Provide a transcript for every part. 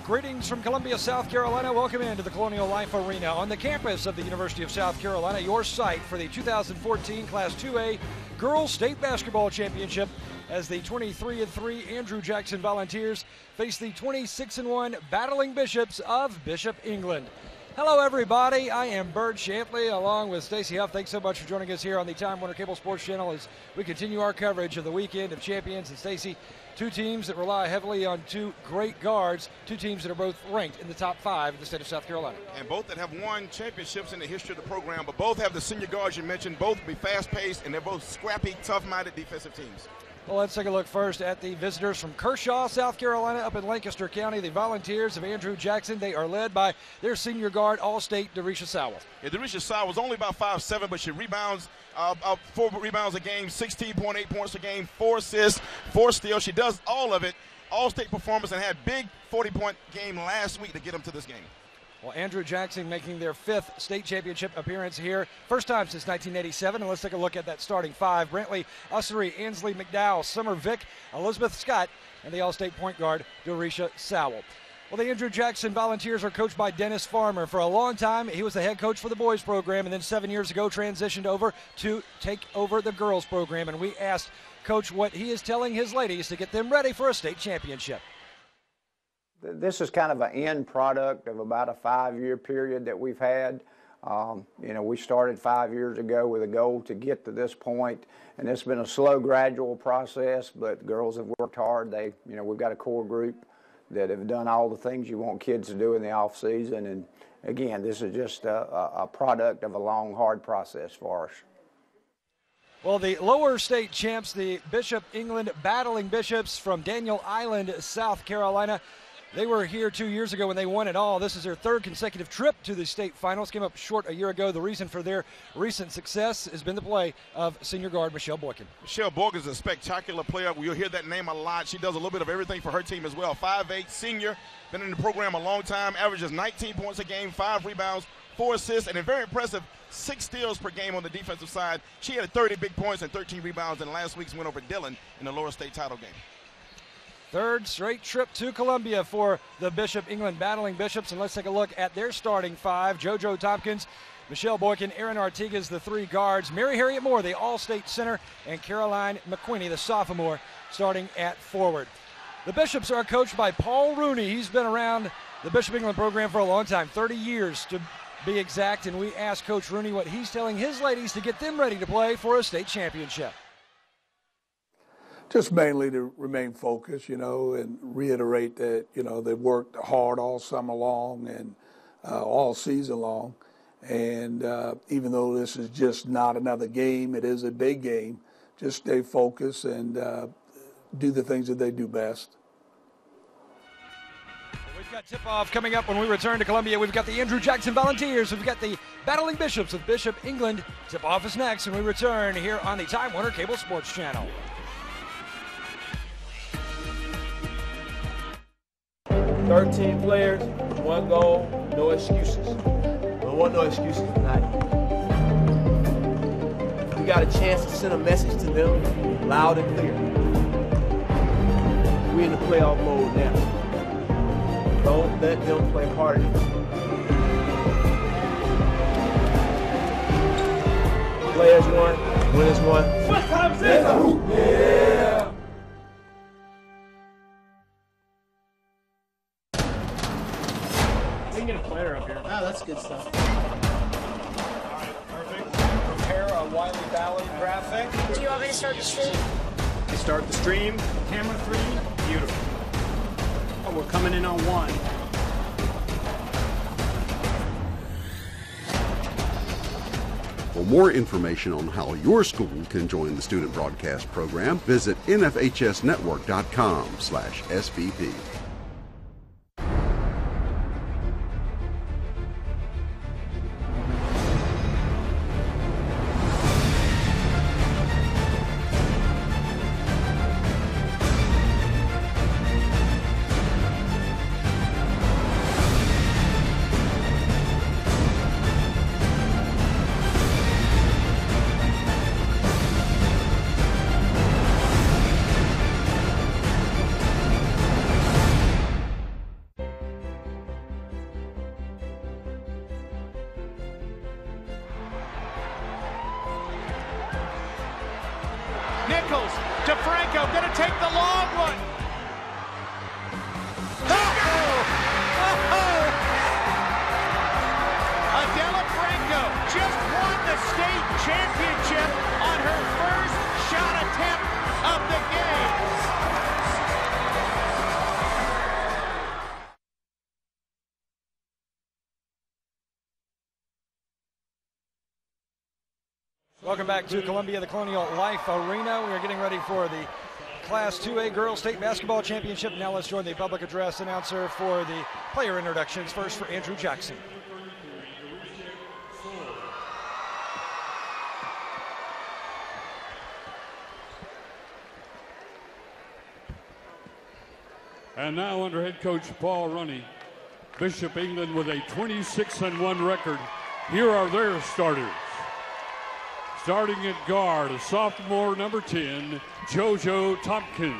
Greetings from Columbia, South Carolina. Welcome into the Colonial Life Arena on the campus of the University of South Carolina, your site for the 2014 Class 2A Girls State Basketball Championship as the 23-3 Andrew Jackson Volunteers face the 26-1 Battling Bishops of Bishop England. Hello, everybody. I am Bert Shantley along with Stacey Huff. Thanks so much for joining us here on the Time Warner Cable Sports Channel as we continue our coverage of the weekend of champions. And Stacey, two teams that rely heavily on two great guards, two teams that are both ranked in the top 5 in the state of South Carolina. And both that have won championships in the history of the program, but both have the senior guards you mentioned. Both be fast-paced, and they're both scrappy, tough-minded defensive teams. Well, let's take a look first at the visitors from Kershaw, South Carolina, up in Lancaster County, the Volunteers of Andrew Jackson. They are led by their senior guard, All-State Darisha Sowell. Yeah, Darisha Sowell was only about 5'7", but she rebounds 4 rebounds a game, 16.8 points a game, 4 assists, 4 steals. She does all of it. All-State performance, and had big 40-point game last week to get them to this game. Well, Andrew Jackson making their 5th state championship appearance here. First time since 1987. And let's take a look at that starting 5. Brantley Ussery, Ansley McDowell, Summer Vick, Elizabeth Scott, and the All-State point guard, Darisha Sowell. Well, the Andrew Jackson Volunteers are coached by Dennis Farmer. For a long time, he was the head coach for the boys program, and then 7 years ago transitioned over to take over the girls program. And we asked Coach what he is telling his ladies to get them ready for a state championship. This is kind of an end product of about a 5-year period that we've had. We started 5 years ago with a goal to get to this point, and it's been a slow, gradual process, but girls have worked hard. We've got a core group that have done all the things you want kids to do in the off season, and again, this is just a product of a long, hard process for us. Well, the lower state champs, the Bishop England Battling Bishops from Daniel Island, South Carolina. They were here 2 years ago when they won it all. This is their 3rd consecutive trip to the state finals. Came up short a year ago. The reason for their recent success has been the play of senior guard Michelle Boykin. Michelle Boykin is a spectacular player. You'll hear that name a lot. She does a little bit of everything for her team as well. 5'8", senior, been in the program a long time, averages 19 points a game, 5 rebounds, 4 assists, and a very impressive 6 steals per game on the defensive side. She had 30 big points and 13 rebounds in last week's win over Dillon in the lower state title game. 3rd straight trip to Columbia for the Bishop England Battling Bishops. And let's take a look at their starting 5. JoJo Tompkins, Michelle Boykin, Erin Artigas, the 3 guards, Mary Harriet Moore, the All-State center, and Caroline McQueenie, the sophomore, starting at forward. The Bishops are coached by Paul Rooney. He's been around the Bishop England program for a long time, 30 years to be exact. And we asked Coach Rooney what he's telling his ladies to get them ready to play for a state championship. Just mainly to remain focused, and reiterate that, they've worked hard all summer long and all season long. And even though this is just not another game, it is a big game, just stay focused and do the things that they do best. We've got tip-off coming up when we return to Columbia. We've got the Andrew Jackson Volunteers. We've got the Battling Bishops of Bishop England. Tip-off is next when we return here on the Time Warner Cable Sports Channel. 13 players, 1 goal, no excuses. We don't want no excuses tonight. We got a chance to send a message to them loud and clear. We're in the playoff mode now. Don't let them play harder. Players won, winners won. What time is it? Yeah! Get a player up here. Oh, that's good stuff. All right, perfect. Prepare a Wiley Valley graphic. Do you want me to start the stream? Start the stream. Camera 3. Beautiful. Oh, we're coming in on 1. For more information on how your school can join the student broadcast program, visit nfhsnetwork.com/SBP. DeFranco going to take the long one. Adela Franco just won the state championship on her first shot attempt of the game. Welcome back to Columbia, the Colonial Life Arena. We are getting ready for the Class 2A Girls State Basketball Championship. Now let's join the public address announcer for the player introductions. First for Andrew Jackson. And now under head coach Paul Runny, Bishop England with a 26-1 record. Here are their starters. Starting at guard, a sophomore number 10, JoJo Tompkins.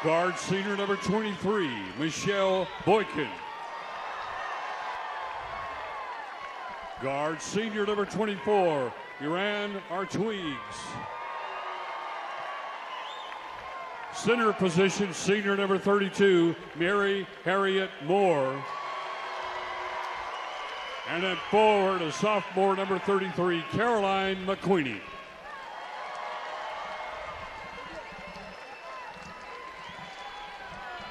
Guard senior number 23, Michelle Boykin. Guard senior number 24, Iran Artwigues. Center position, senior number 32, Mary Harriet Moore. And then forward, a sophomore number 33, Caroline McQueenie.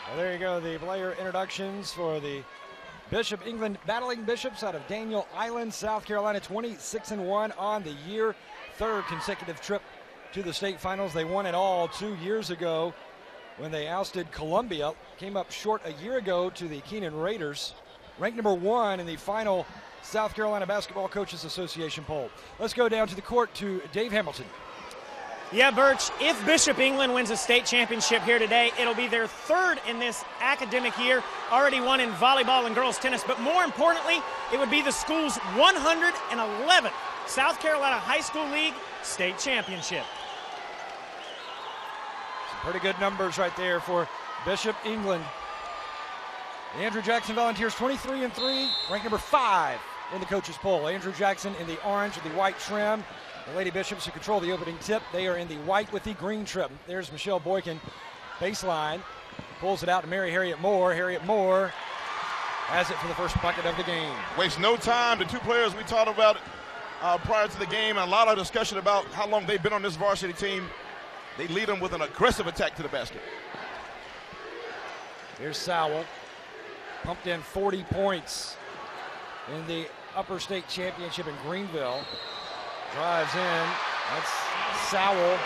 Well, there you go, the player introductions for the Bishop England Battling Bishops out of Daniel Island, South Carolina, 26-1 on the year. Third consecutive trip to the state finals. They won it all 2 years ago when they ousted Columbia. Came up short a year ago to the Kenan Raiders. Ranked number 1 in the final South Carolina Basketball Coaches Association poll. Let's go down to the court to Dave Hamilton. Yeah, Birch, if Bishop England wins a state championship here today, it'll be their third in this academic year, already won in volleyball and girls tennis, but more importantly, it would be the school's 111th South Carolina High School League state championship. Some pretty good numbers right there for Bishop England. The Andrew Jackson Volunteers 23-3, ranked number 5 in the coaches poll. Andrew Jackson in the orange with the white trim. The Lady Bishops, who control the opening tip, they are in the white with the green trim. There's Michelle Boykin, baseline, pulls it out to Mary Harriet Moore. Harriet Moore has it for the first bucket of the game. Wastes no time. The two players we talked about prior to the game, and a lot of discussion about how long they've been on this varsity team. They lead them with an aggressive attack to the basket. Here's Sowell, pumped in 40 points in the Upper State Championship in Greenville. Drives in. That's Sowell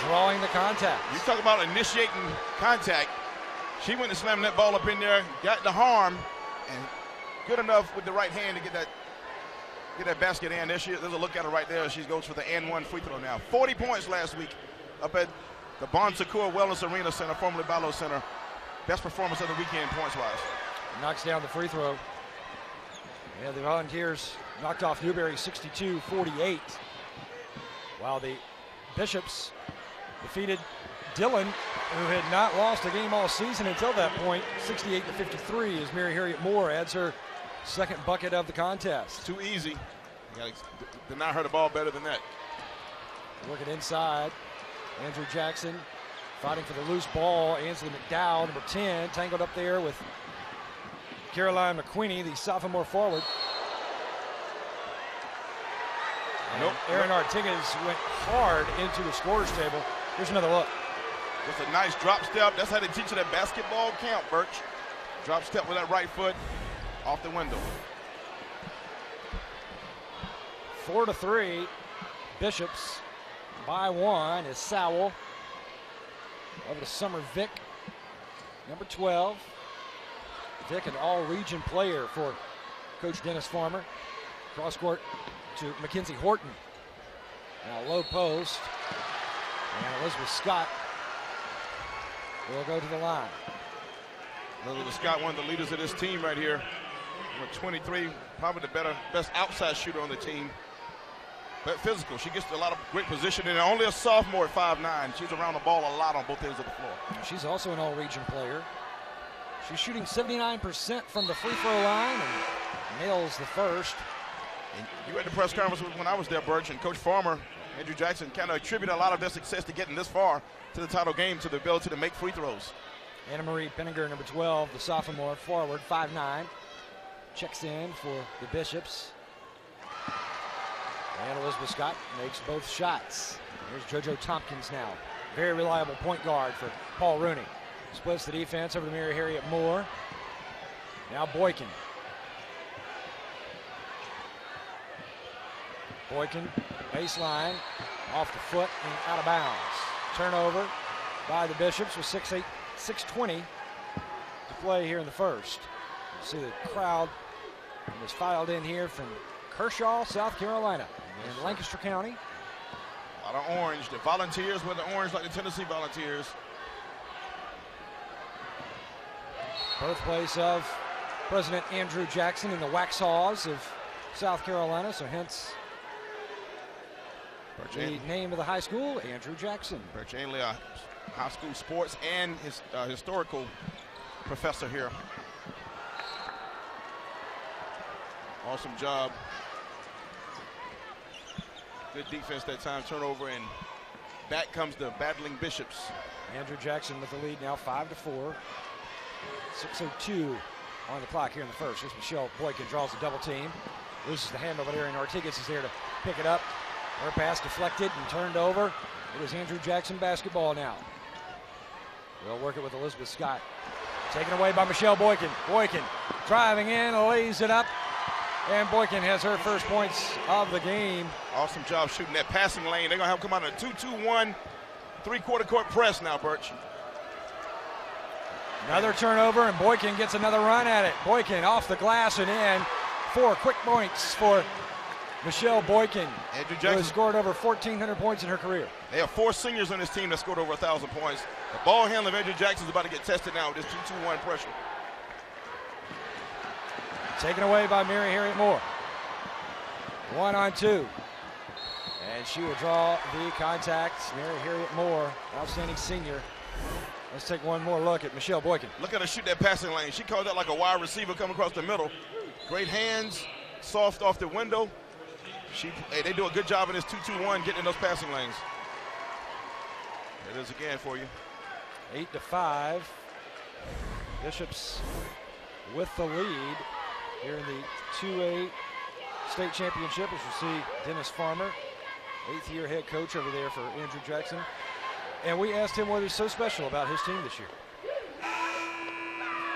drawing the contact. You talk about initiating contact. She went and slammed that ball up in there, got the harm, and good enough with the right hand to get that basket in. There's a look at her right there. She goes for the and one free throw now. 40 points last week up at the Bon Secours Wellness Arena Center, formerly Balo Center. Best performance of the weekend points-wise. Knocks down the free throw. Yeah, the Volunteers knocked off Newberry 62-48. While the Bishops defeated Dillon, who had not lost a game all season until that point, 68-53, as Mary Harriet Moore adds her second bucket of the contest. Too easy. You got to deny her the ball better than that. Working inside. Andrew Jackson fighting for the loose ball. Ansley McDowell, number 10, tangled up there with Caroline McQueenie, the sophomore forward. Nope. Aaron Artigas went hard into the scorer's table. Here's another look. Just a nice drop step. That's how they teach you that basketball camp, Birch. Drop step with that right foot off the window. 4-3. Bishops by 1 is Sowell. Over to Summer Vick, number 12. Vick, an all-region player for Coach Dennis Farmer. Cross court to Mackenzie Horton. Now low post. And Elizabeth Scott will go to the line. Elizabeth Scott, one of the leaders of this team right here. Number 23, probably the best outside shooter on the team. But physical, she gets a lot of great position, and only a sophomore at 5'9". She's around the ball a lot on both ends of the floor. She's also an all-region player. She's shooting 79% from the free throw line and nails the first. And you were at the press conference when I was there, Birch, and Coach Farmer, Andrew Jackson, kind of attributed a lot of their success to getting this far to the title game, to the ability to make free throws. Anna Marie Penninger, number 12, the sophomore forward, 5'9", checks in for the Bishops. And Elizabeth Scott makes both shots. Here's JoJo Tompkins now. Very reliable point guard for Paul Rooney. Splits the defense over to Mary Harriet Moore. Now Boykin. Boykin, baseline, off the foot and out of bounds. Turnover by the Bishops with 6:20 to play here in the first. You see the crowd was filed in here from Kershaw, South Carolina, in Lancaster County. A lot of orange. The Volunteers wear the orange like the Tennessee Volunteers. Birthplace of President Andrew Jackson in the Waxhaws of South Carolina, so hence the name of the high school, Andrew Jackson. Birch Ainley, a high school sports and historical professor here. Awesome job. Good defense that time, turnover, and back comes the battling Bishops. Andrew Jackson with the lead now 5-4. 6:02 on the clock here in the first. Here's Michelle Boykin, draws the double team. Loses the handle, but Erin Ortigas is there to pick it up. Her pass deflected and turned over. It is Andrew Jackson basketball now. They'll work it with Elizabeth Scott. Taken away by Michelle Boykin. Boykin driving in, lays it up. And Boykin has her first points of the game. Awesome job shooting that passing lane. They're going to have come out in a 2-2-1, three-quarter court press now, Birch. Another turnover, and Boykin gets another run at it. Boykin off the glass and in. 4 quick points for Michelle Boykin, who has scored over 1,400 points in her career. They have 4 seniors on this team that scored over 1,000 points. The ball handler of Andrew Jackson is about to get tested now with this 2-2-1 pressure. Taken away by Mary Harriet Moore. 1-on-2. And she will draw the contact. Mary Harriet Moore, outstanding senior. Let's take one more look at Michelle Boykin. Look at her shoot that passing lane. She called that like a wide receiver coming across the middle. Great hands, soft off the window. They do a good job in this 2-2-1 getting in those passing lanes. It is again for you. 8-5. Bishops with the lead here in the 2A state championship, as you see Dennis Farmer, 8th-year head coach over there for Andrew Jackson. And we asked him what is so special about his team this year.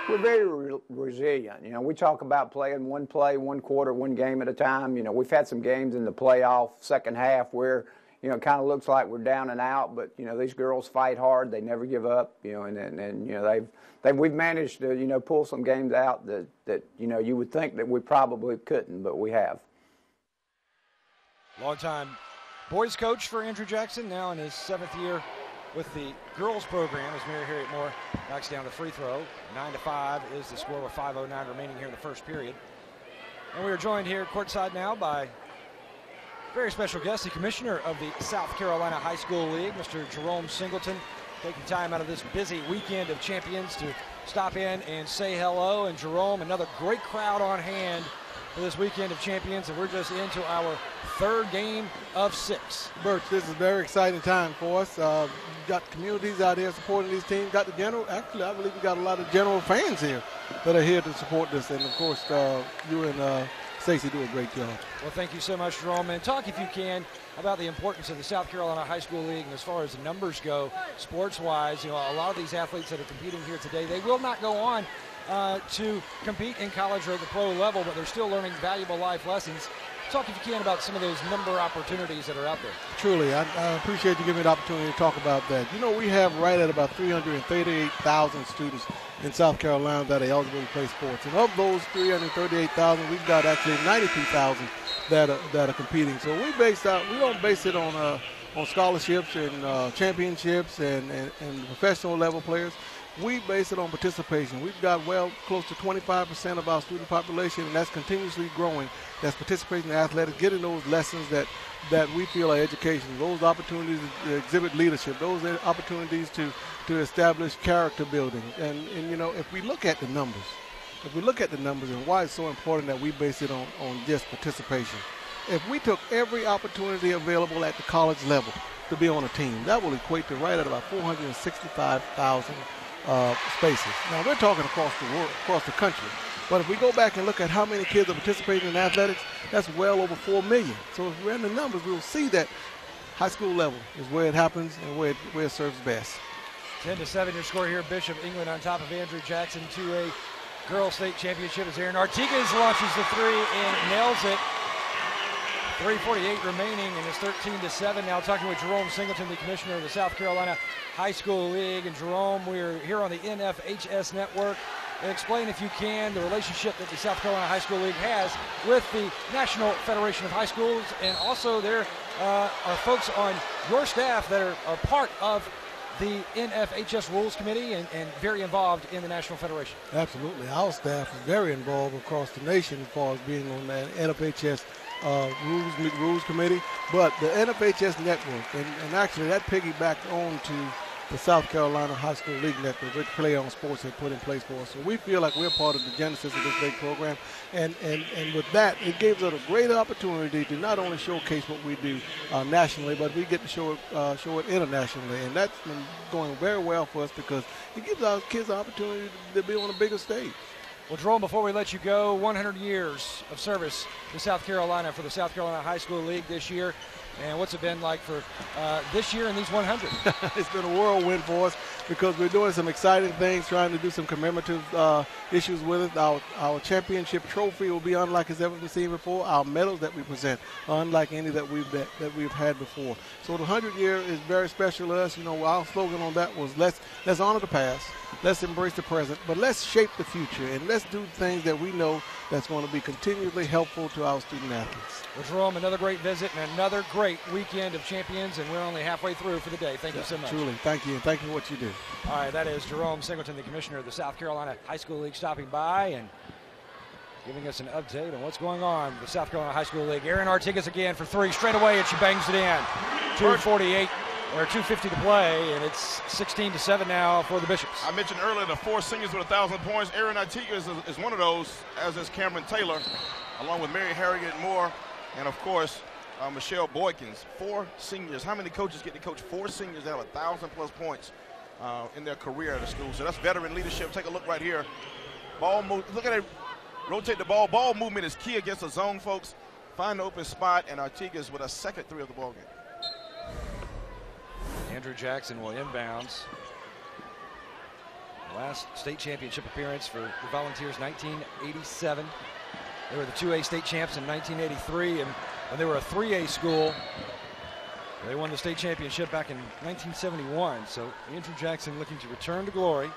We're very resilient. You know, we talk about playing one play, one quarter, one game at a time. You know, we've had some games in the playoff second half where, you know, it kind of looks like we're down and out, but, you know, these girls fight hard. They never give up, you know, and you know, we've managed to, you know, pull some games out that, you know, you would think that we probably couldn't, but we have. Long-time boys coach for Andrew Jackson, now in his 7th year with the girls program, as Mary Harriet Moore knocks down the free throw. 9-5 is the score with 5:09 remaining here in the first period. And we are joined here courtside now by a very special guest, the commissioner of the South Carolina High School League, Mr. Jerome Singleton, taking time out of this busy weekend of champions to stop in and say hello. And Jerome, another great crowd on hand for this weekend of champions, and we're just into our 3rd game of 6. Birch, this is a very exciting time for us. You've got communities out here supporting these teams. Got the general, actually, I believe we got a lot of general fans here that are here to support this. And, of course, you and Stacey do a great job. Well, thank you so much, Jerome. And talk, if you can, about the importance of the South Carolina High School League. And as far as the numbers go, sports-wise, you know, a lot of these athletes that are competing here today, they will not go on to compete in college or at the pro level, but they're still learning valuable life lessons. Talk, if you can, about some of those number opportunities that are out there. Truly, I appreciate you giving me the opportunity to talk about that. You know, we have right at about 338,000 students in South Carolina that are eligible to play sports. And of those 338,000, we've got actually 92,000 that are competing. So we don't base it on scholarships and championships and professional level players. We base it on participation. We've got close to 25% of our student population, and that's continuously growing. That's participating in athletics, getting those lessons that we feel are education, those opportunities to exhibit leadership, those opportunities to establish character building. And you know, if we look at the numbers, if we look at the numbers and why it's so important that we base it on just participation, if we took every opportunity available at the college level to be on a team, that will equate to right at about 465,000 spaces. Now, we're talking across the world, across the country. But if we go back and look at how many kids are participating in athletics, that's well over 4 million. So if we're in the numbers, we'll see that high school level is where it happens and where it serves best. 10-7 your score here. Bishop England on top of Andrew Jackson. 2A Girls State Championship as Aaron Artigas launches the three and nails it. 3:48 remaining, and it's 13-7. Now talking with Jerome Singleton, the commissioner of the South Carolina High School League. And Jerome, we're here on the NFHS Network. And explain, if you can, the relationship that the South Carolina High School League has with the National Federation of High Schools, and also there are folks on your staff that are part of the NFHS Rules Committee and very involved in the National Federation. Absolutely. Our staff is very involved across the nation as far as being on the NFHS Rules Committee, but the NFHS Network, and actually that piggybacked on to the South Carolina High School League Network, which Play On Sports had put in place for us. So we feel like we're part of the genesis of this big program, and with that, it gives us a great opportunity to not only showcase what we do nationally, but we get to show it internationally, and that's been going very well for us because it gives our kids an opportunity to be on a bigger stage. Well, Jerome, before we let you go, 100 years of service to South Carolina for the South Carolina High School League this year. And what's it been like for this year and these 100? It's been a whirlwind for us because we're doing some exciting things, trying to do some commemorative issues with it. Our championship trophy will be unlike it's ever been seen before. Our medals that we present are unlike any that we've had before. So the 100 year is very special to us. You know, our slogan on that was let's honor the past, let's embrace the present, but let's shape the future, and let's do things that we know that's going to be continually helpful to our student athletes. Well, Jerome, another great visit and another great weekend of champions, and we're only halfway through for the day. Thank you so much. Truly, thank you, and thank you for what you do. All right, that is Jerome Singleton, the commissioner of the South Carolina High School League, stopping by and giving us an update on what's going on with the South Carolina High School League. Aaron Artigas again for three straight away, and she bangs it in. 2:48. Or 2:50 to play, and it's 16-7 now for the Bishops. I mentioned earlier the four seniors with 1,000 points. Aaron Artigas is one of those, as is Cameron Taylor, along with Mary Harriet Moore, and of course, Michelle Boykins. Four seniors. How many coaches get to coach four seniors that have 1,000+ points in their career at a school? So that's veteran leadership. Take a look right here. Ball move. Look at it. Rotate the ball. Ball movement is key against the zone, folks. Find the open spot, and Artigas with a second three of the ball game. Andrew Jackson will inbounds. Last state championship appearance for the Volunteers, 1987. They were the 2A state champs in 1983, and when they were a 3A school, they won the state championship back in 1971. So Andrew Jackson looking to return to glory.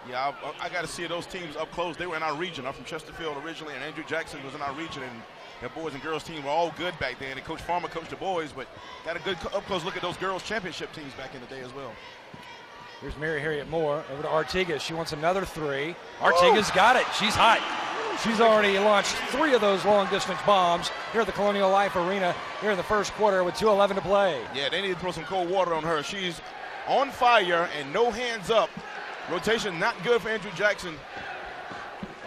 Yeah, I got to see those teams up close. They were in our region. I'm from Chesterfield originally, and Andrew Jackson was in our region, and their boys and girls team were all good back then. And Coach Farmer coached the boys, but got a good up-close look at those girls championship teams back in the day as well. Here's Mary Harriet Moore over to Artigas. She wants another three. Artigas got it. She's hot. She's already launched three of those long-distance bombs here at the Colonial Life Arena here in the first quarter with 2:11 to play. Yeah, they need to throw some cold water on her. She's on fire and no hands up. Rotation not good for Andrew Jackson.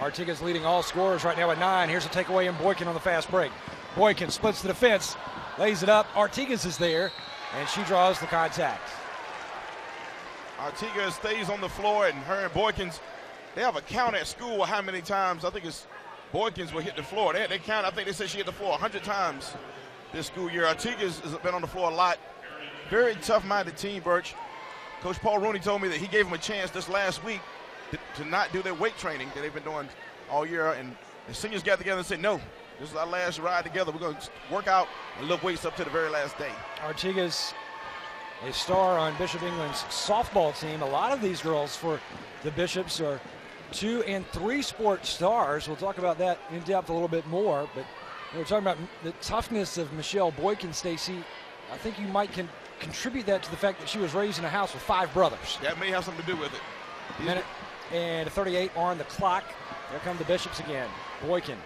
Artigas leading all scorers right now at 9. Here's a takeaway in Boykin on the fast break. Boykin splits the defense, lays it up. Artigas is there, and she draws the contact. Artigas stays on the floor, and her and Boykins, they have a count at school how many times. I think it's Boykins will hit the floor. They count. I think they said she hit the floor 100 times this school year. Artigas has been on the floor a lot. Very tough-minded team, Birch. Coach Paul Rooney told me that he gave them a chance this last week to not do their weight training that they've been doing all year. And the seniors got together and said, no, this is our last ride together. We're going to work out and lift weights up to the very last day. Artigas, a star on Bishop England's softball team. A lot of these girls for the Bishops are 2- and 3-sport stars. We'll talk about that in depth a little bit more. But we're talking about the toughness of Michelle Boykin, Stacy. I think you might contribute that to the fact that she was raised in a house with 5 brothers. That may have something to do with it. Minute and 38 on the clock. There come the Bishops again. Boykin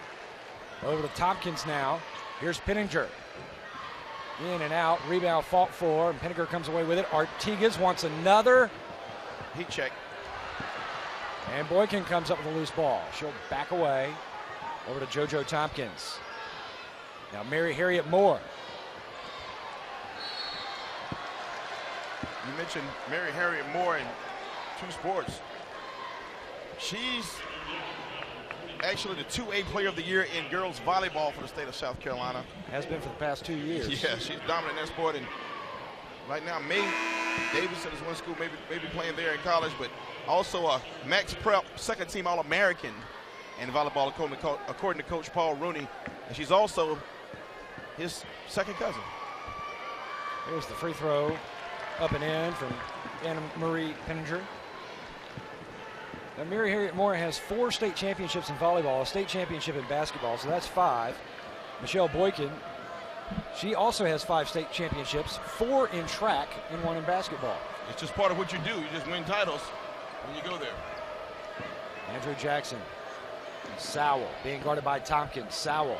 over to Tompkins now. Here's Penninger. In and out. Rebound fought for, and Penninger comes away with it. Artigas wants another. heat check. And Boykin comes up with a loose ball. She'll back away over to JoJo Tompkins. Now Mary Harriet Moore. You mentioned Mary Harriet Moore in two sports. She's actually the 2A player of the year in girls volleyball for the state of South Carolina. Has been for the past 2 years. Yeah, she's dominant in that sport. And right now, May Davidson is one school, maybe playing there in college, but also a Max Prep second team All-American in volleyball, according to Coach Paul Rooney. And she's also his second cousin. Here's the free throw, up and in from Anna Marie Penninger. Now, Mary Harriet Moore has 4 state championships in volleyball, a state championship in basketball, so that's 5. Michelle Boykin, she also has 5 state championships, 4 in track and 1 in basketball. It's just part of what you do. You just win titles when you go there. Andrew Jackson. Sowell being guarded by Tompkins. Sowell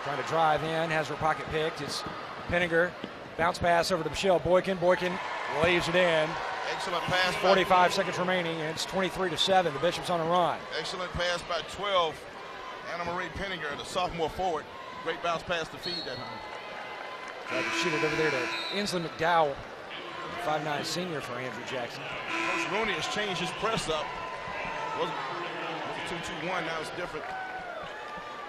trying to drive in, has her pocket picked. It's Penninger. Bounce pass over to Michelle Boykin. Boykin lays it in. Excellent pass. 45 seconds remaining, and it's 23-7. The Bishops on a run. Excellent pass by 12. Anna Marie Penninger, the sophomore forward. Great bounce pass to feed that home. Tried to shoot it over there to Inslee McDowell, 5'9" senior for Andrew Jackson. Coach Rooney has changed his press up. It was a 2-2-1, now it's different.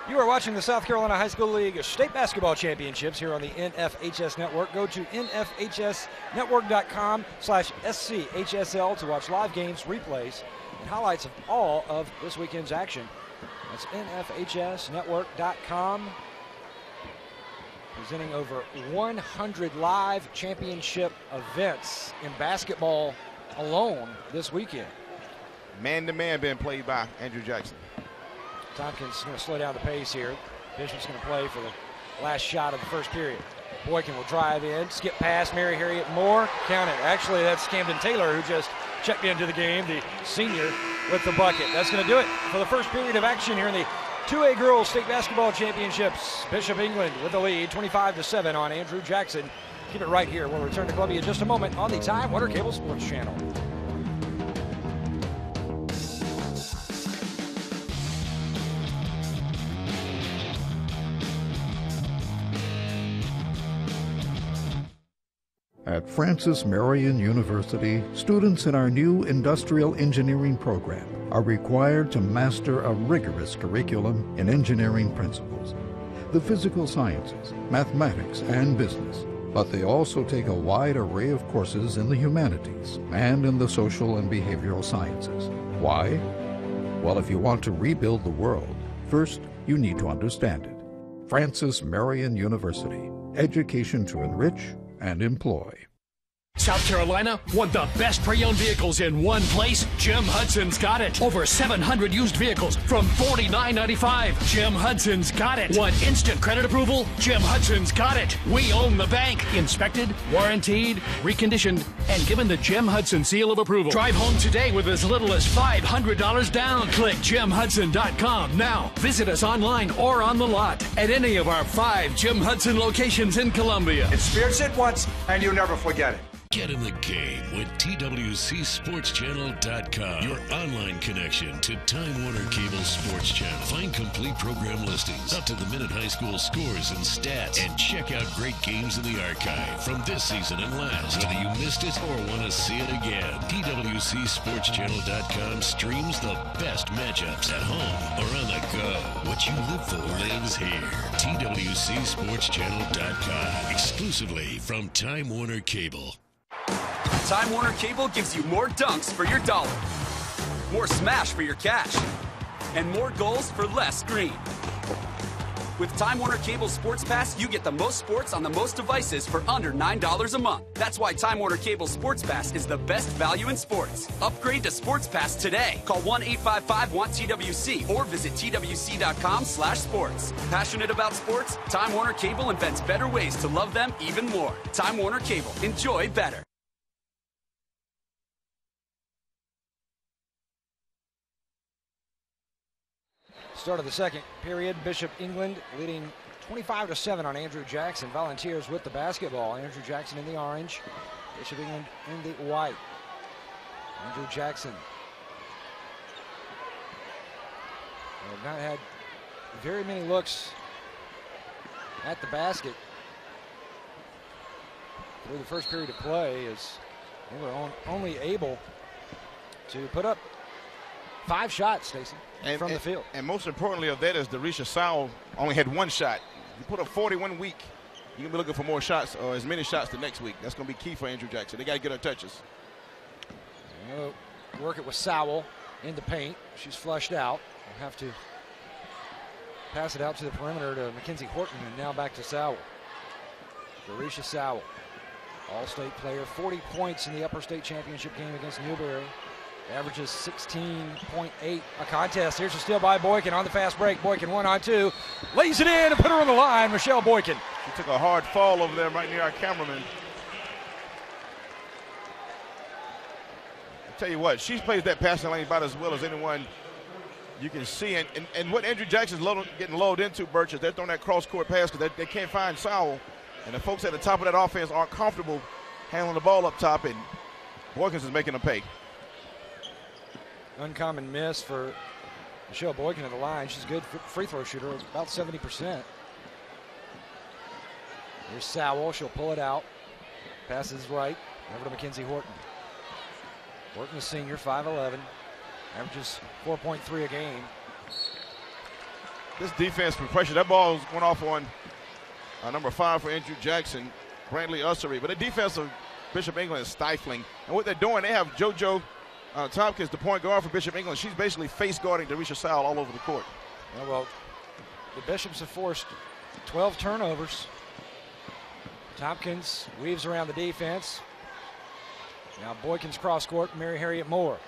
You are watching the South Carolina High School League State Basketball Championships here on the NFHS Network. Go to nfhsnetwork.com/SCHSL to watch live games, replays, and highlights of all of this weekend's action. That's nfhsnetwork.com. Presenting over 100 live championship events in basketball alone this weekend. Man-to-man being played by Andrew Jackson. Tompkins is going to slow down the pace here. Bishop's going to play for the last shot of the first period. Boykin will drive in, skip past Mary Harriet Moore. Count it. Actually, that's Camden Taylor who just checked into the game, the senior with the bucket. That's going to do it for the first period of action here in the 2A Girls State Basketball Championships. Bishop England with the lead, 25-7 on Andrew Jackson. Keep it right here. We'll return to Columbia in just a moment on the Time Warner Cable Sports Channel. At Francis Marion University, students in our new industrial engineering program are required to master a rigorous curriculum in engineering principles, the physical sciences, mathematics, and business. But they also take a wide array of courses in the humanities and in the social and behavioral sciences. Why? Well, if you want to rebuild the world, first you need to understand it. Francis Marion University, education to enrich and employ. South Carolina want the best pre-owned vehicles in one place? Jim Hudson's got it. Over 700 used vehicles from $49.95. Jim Hudson's got it. Want instant credit approval? Jim Hudson's got it. We own the bank. Inspected, warranted, reconditioned, and given the Jim Hudson seal of approval. Drive home today with as little as $500 down. Click JimHudson.com now. Visit us online or on the lot at any of our 5 Jim Hudson locations in Columbia. Experience it once and you'll never forget it. Get in the game with TWCSportsChannel.com, your online connection to Time Warner Cable Sports Channel. Find complete program listings, up-to-the-minute high school scores and stats, and check out great games in the archive from this season and last. Whether you missed it or want to see it again, TWCSportsChannel.com streams the best matchups at home or on the go. What you live for lives here. TWCSportsChannel.com, exclusively from Time Warner Cable. Time Warner Cable gives you more dunks for your dollar, more smash for your cash, and more goals for less screen. With Time Warner Cable Sports Pass, you get the most sports on the most devices for under $9 a month. That's why Time Warner Cable Sports Pass is the best value in sports. Upgrade to Sports Pass today. Call 1-855-WANT-TWC or visit TWC.com/sports. Passionate about sports? Time Warner Cable invents better ways to love them even more. Time Warner Cable. Enjoy better. Start of the second period, Bishop England leading 25-7 on Andrew Jackson. Volunteers with the basketball. Andrew Jackson in the orange, Bishop England in the white. Andrew Jackson have not had very many looks at the basket through the first period of play, as they were only able to put up 5 shots, Stacey, from the field. And most importantly of that is Darisha Sowell only had 1 shot. You put up 40 1 week, you're going to be looking for more shots, or as many shots the next week. That's going to be key for Andrew Jackson. They got to get her touches. Work it with Sowell in the paint. She's flushed out. We'll have to pass it out to the perimeter to Mackenzie Horton, and now back to Sowell. Darisha Sowell, All-State player, 40 points in the Upper State Championship game against Newberry. Averages 16.8 a contest. Here's a steal by Boykin on the fast break. Boykin 1-on-2. Lays it in and put her on the line. Michelle Boykin. She took a hard fall over there right near our cameraman. I'll tell you what, she plays that passing lane about as well as anyone you can see. And what Andrew Jackson's getting loaded into, Birch, is they're throwing that cross-court pass because they can't find Sowell. And the folks at the top of that offense aren't comfortable handling the ball up top, and Boykins is making them pay. Uncommon miss for Michelle Boykin at the line. She's a good free throw shooter, about 70%. Here's Sowell. She'll pull it out. Passes right over to Mackenzie Horton. Horton, the senior, 5'11", averages 4.3 a game. This defense for pressure. That ball went off on number 5 for Andrew Jackson, Brantley Ussery. But the defense of Bishop England is stifling. And what they're doing, they have JoJo Tompkins, the point guard for Bishop England. She's basically face guarding Darisha Sowell all over the court. Yeah, well, the Bishops have forced 12 turnovers. Tompkins weaves around the defense. Now Boykins cross court, Mary Harriet Moore.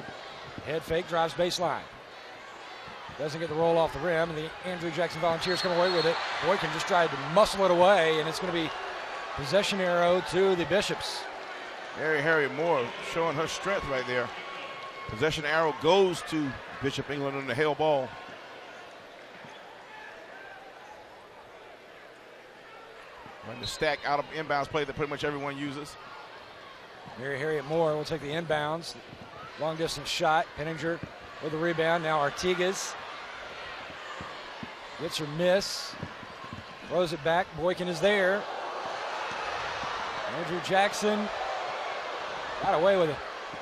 Head fake, drives baseline. Doesn't get the roll off the rim, and the Andrew Jackson Volunteers come away with it. Boykin just tried to muscle it away, and it's going to be possession arrow to the Bishops. Mary Harriet Moore showing her strength right there. Possession arrow goes to Bishop England on the hell ball. Run the stack out of inbounds play that pretty much everyone uses. Mary Harriet Moore will take the inbounds. Long distance shot. Penninger with the rebound. Now Artigas gets her miss. Throws it back. Boykin is there. Andrew Jackson got away with it.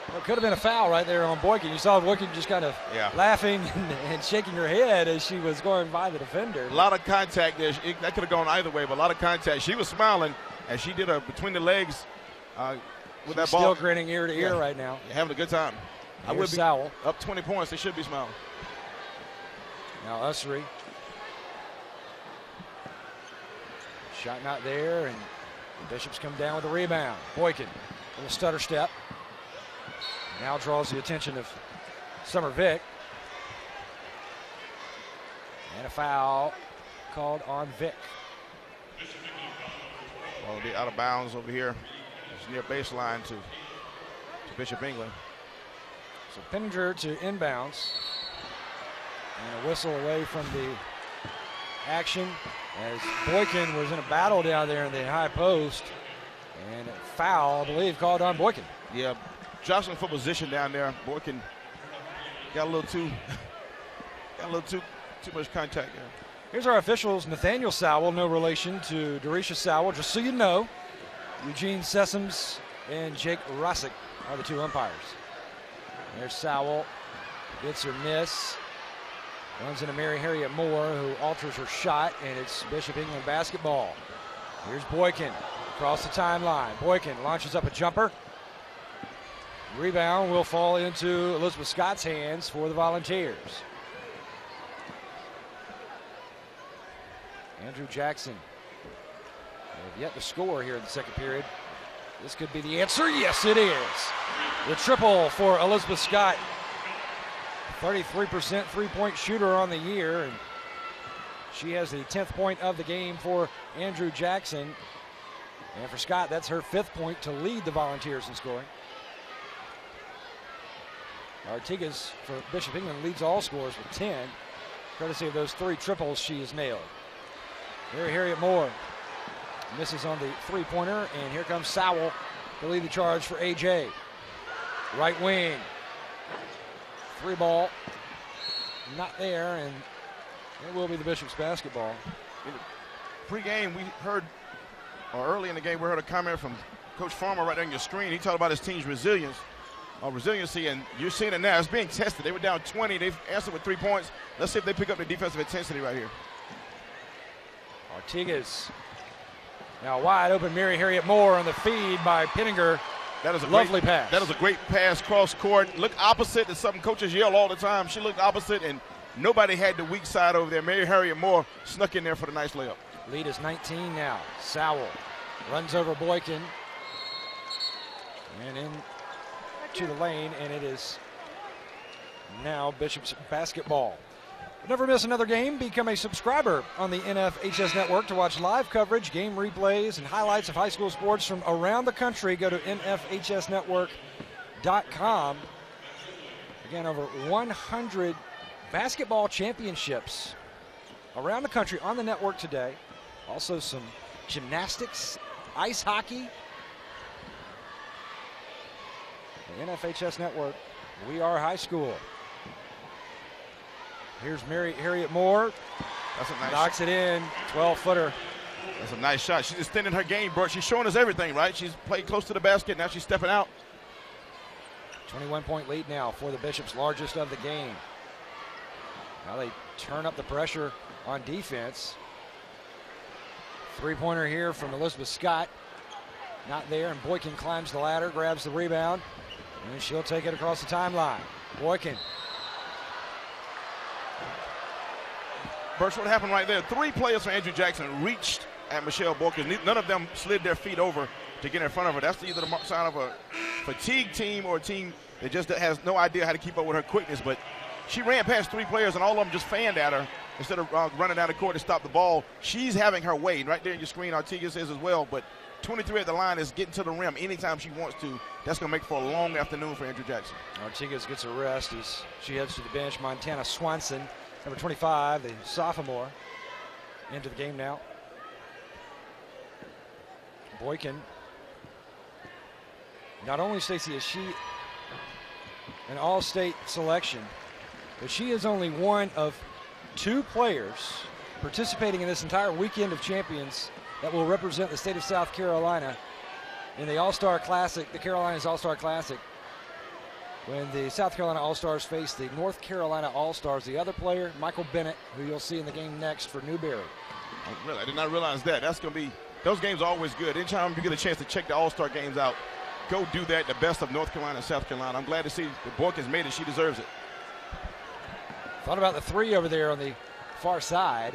Well, it could have been a foul right there on Boykin. You saw Boykin just kind of laughing and shaking her head as she was going by the defender. A lot of contact there. That could have gone either way, but a lot of contact. She was smiling as she did a between the legs with that ball. Still grinning ear to ear right now. Having a good time. I would be Sowell. Up 20 points. They should be smiling. Now Ussery. Shot not there, and the Bishops come down with a rebound. Boykin, little stutter step. Now draws the attention of Summer Vick. And a foul called on Vick. Well, it'll be out of bounds over here. It's near baseline to Bishop England. So Penninger to inbounds. And a whistle away from the action as Boykin was in a battle down there in the high post. And a foul, I believe, called on Boykin. Yeah, Jocelyn for position down there. Boykin got a little too much contact there. Here's our officials. Nathaniel Sowell, no relation to Darisha Sowell, just so you know. Eugene Sessoms and Jake Rossick are the 2 umpires. There's Sowell, gets her miss. Runs into Mary Harriet Moore, who alters her shot, and it's Bishop England basketball. Here's Boykin across the timeline. Boykin launches up a jumper. Rebound will fall into Elizabeth Scott's hands for the Volunteers. Andrew Jackson have yet to score here in the second period. This could be the answer. Yes, it is. The triple for Elizabeth Scott. 33% three-point shooter on the year. And she has the 10th point of the game for Andrew Jackson. And for Scott, that's her 5th point to lead the Volunteers in scoring. Artigas for Bishop England leads all scorers with 10, courtesy of those 3 triples she has nailed. Mary Harriet Moore misses on the three-pointer, and here comes Sowell to lead the charge for AJ. Right wing, Three ball, not there, and it will be the Bishops basketball. Pre-game, we heard, or early in the game, we heard a comment from Coach Farmer right there on your screen. He talked about his team's resiliency, and you're seeing it now. It's being tested. They were down 20. They've answered with 3 points. Let's see if they pick up the defensive intensity right here. Artigas now wide open. Mary Harriet Moore on the feed by Penninger. That is a lovely pass. That is a great pass cross court. Look opposite. It's something coaches yell all the time. She looked opposite, and nobody had the weak side over there. Mary Harriet Moore snuck in there for the nice layup. Lead is 19 now. Sowell runs over Boykin and in to the lane, and it is now Bishop's basketball. Never miss another game. Become a subscriber on the NFHS Network to watch live coverage, game replays, and highlights of high school sports from around the country. Go to nfhsnetwork.com. Again, over 100 basketball championships around the country on the network today. Also some gymnastics, ice hockey. The NFHS Network, we are high school. Here's Mary Harriet Moore. That's a nice knocks it in, 12-footer. That's a nice shot. She's extending her game, Bert. She's showing us everything, right? She's played close to the basket. Now she's stepping out. 21-point lead now for the Bishops, largest of the game. Now they turn up the pressure on defense. Three-pointer here from Elizabeth Scott. Not there, and Boykin climbs the ladder, grabs the rebound, and she'll take it across the timeline. Boykin. Birch, what happened right there? 3 players from Andrew Jackson reached at Michelle Boykin. None of them slid their feet over to get in front of her. That's either the sign of a fatigued team or a team that just has no idea how to keep up with her quickness. But she ran past 3 players, and all of them just fanned at her instead of running down the court to stop the ball. She's having her way. Right there in your screen, Artigas is as well. But 23 at the line is getting to the rim anytime she wants to. That's going to make for a long afternoon for Andrew Jackson. Artigas gets a rest as she heads to the bench. Montana Swanson, number 25, the sophomore, into the game now. Boykin. Not only, Stacey, is she an all-state selection, but she is only one of 2 players participating in this entire weekend of champions that will represent the state of South Carolina in the All-Star Classic, the Carolinas All-Star Classic, when the South Carolina All-Stars face the North Carolina All-Stars. The other player, Michael Bennett, who you'll see in the game next for Newberry. Really, I did not realize that. That's going to be, those games are always good. Anytime you get a chance to check the All-Star games out, go do that, the best of North Carolina and South Carolina. I'm glad to see that Boykin's made it. She deserves it. Thought about the 3 over there on the far side.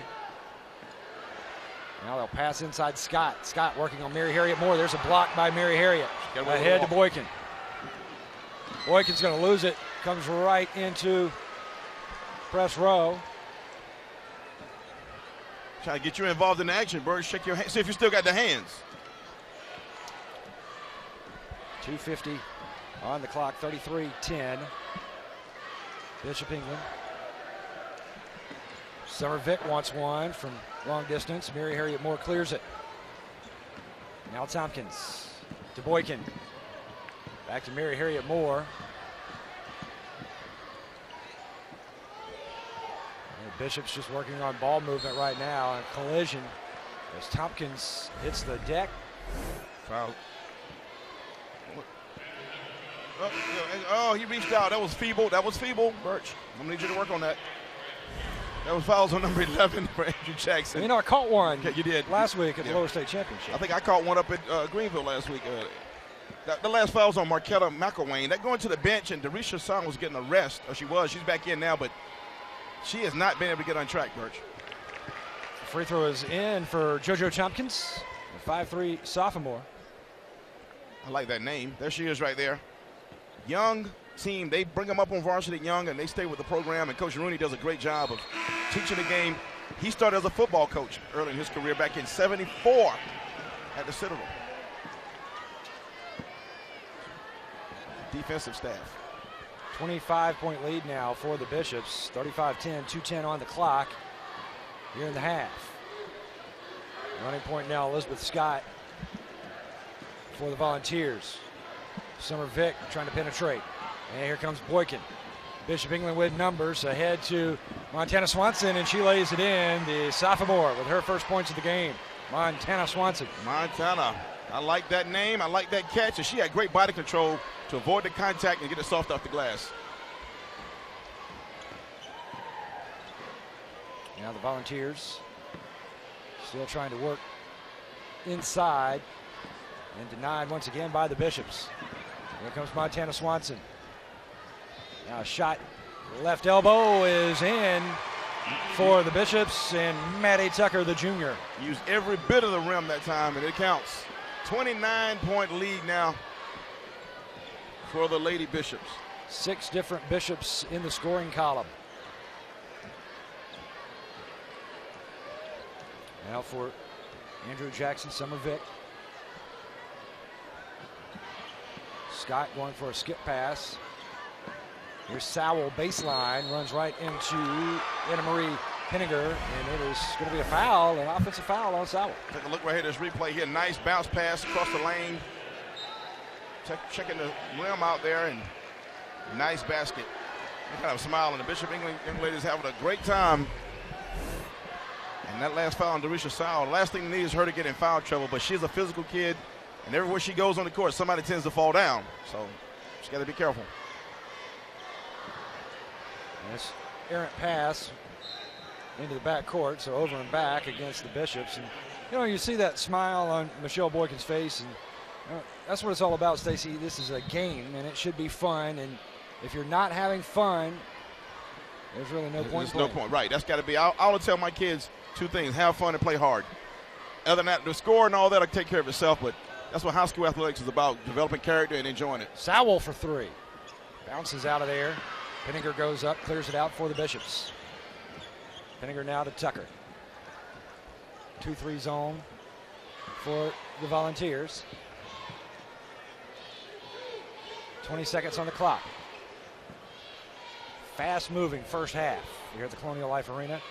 Now they'll pass inside Scott. Scott working on Mary Harriet Moore. There's a block by Mary Harriet. Ahead to Boykin. Boykin's going to lose it. Comes right into press row. Trying to get you involved in the action, Bird. Shake your hand. See if you still got the hands. 2:50 on the clock. 33-10. Bishop England. Summer Vick wants one from long distance. Mary Harriet Moore clears it. Now Tompkins to Boykin. Back to Mary Harriet Moore. And Bishop's just working on ball movement right now. And collision as Tompkins hits the deck. Foul. Oh, he reached out. That was feeble. That was feeble, Birch. I'm going to need you to work on that. That was fouls on number 11 for Andrew Jackson. You know, I caught one you did. last week at the Lower State Championship. I think I caught one up at Greenville last week. The last foul was on Marketta McElwain. That going to the bench, and Darisha Song was getting a rest. Or she was. She's back in now, but she has not been able to get on track, Birch. Free throw is in for JoJo Tompkins, a 5'3" sophomore. I like that name. There she is right there. Young team. They bring them up on varsity young, and they stay with the program, and Coach Rooney does a great job of teaching the game. He started as a football coach early in his career back in '74 at the Citadel. Defensive staff. 25-point lead now for the Bishops. 35-10, 2:10 on the clock here in the half. Running point now, Elizabeth Scott for the Volunteers. Summer Vick trying to penetrate. And here comes Boykin. Bishop England with numbers ahead to Montana Swanson, and she lays it in, the sophomore, with her first points of the game. Montana Swanson. Montana. I like that name. I like that catch. And she had great body control to avoid the contact and get it soft off the glass. Now the Volunteers still trying to work inside, and denied once again by the Bishops. Here comes Montana Swanson. Now a shot, left elbow is in for the Bishops, and Maddie Tucker, the junior. Used every bit of the rim that time, and it counts. 29-point lead now for the Lady Bishops. 6 different Bishops in the scoring column. Now for Andrew Jackson, Summer Vic. Scott going for a skip pass. Here's Sowell, baseline, runs right into Anna Marie Henninger, and it is going to be a foul, an offensive foul on Sowell. Take a look right here, this replay here. Nice bounce pass across the lane. Checking the rim out there, and nice basket. They kind of smile, and the Bishop England young ladies having a great time. And that last foul on Darisha Sowell, the last thing they need is her to get in foul trouble, but she's a physical kid, and everywhere she goes on the court, somebody tends to fall down. So she's got to be careful. This errant pass into the back court, so over and back against the Bishops. And you know, you see that smile on Michelle Boykin's face, and that's what it's all about, Stacy. This is a game, and it should be fun. And if you're not having fun, there's really no point. There's no point, right? That's got to be. I'll tell my kids 2 things: have fun and play hard. Other than that, the score and all that will take care of itself. But that's what high school athletics is about: developing character and enjoying it. Sowell for 3, bounces out of there. Henninger goes up, clears it out for the Bishops. Henninger now to Tucker. 2-3 zone for the Volunteers. 20 seconds on the clock. Fast moving first half here at the Colonial Life Arena.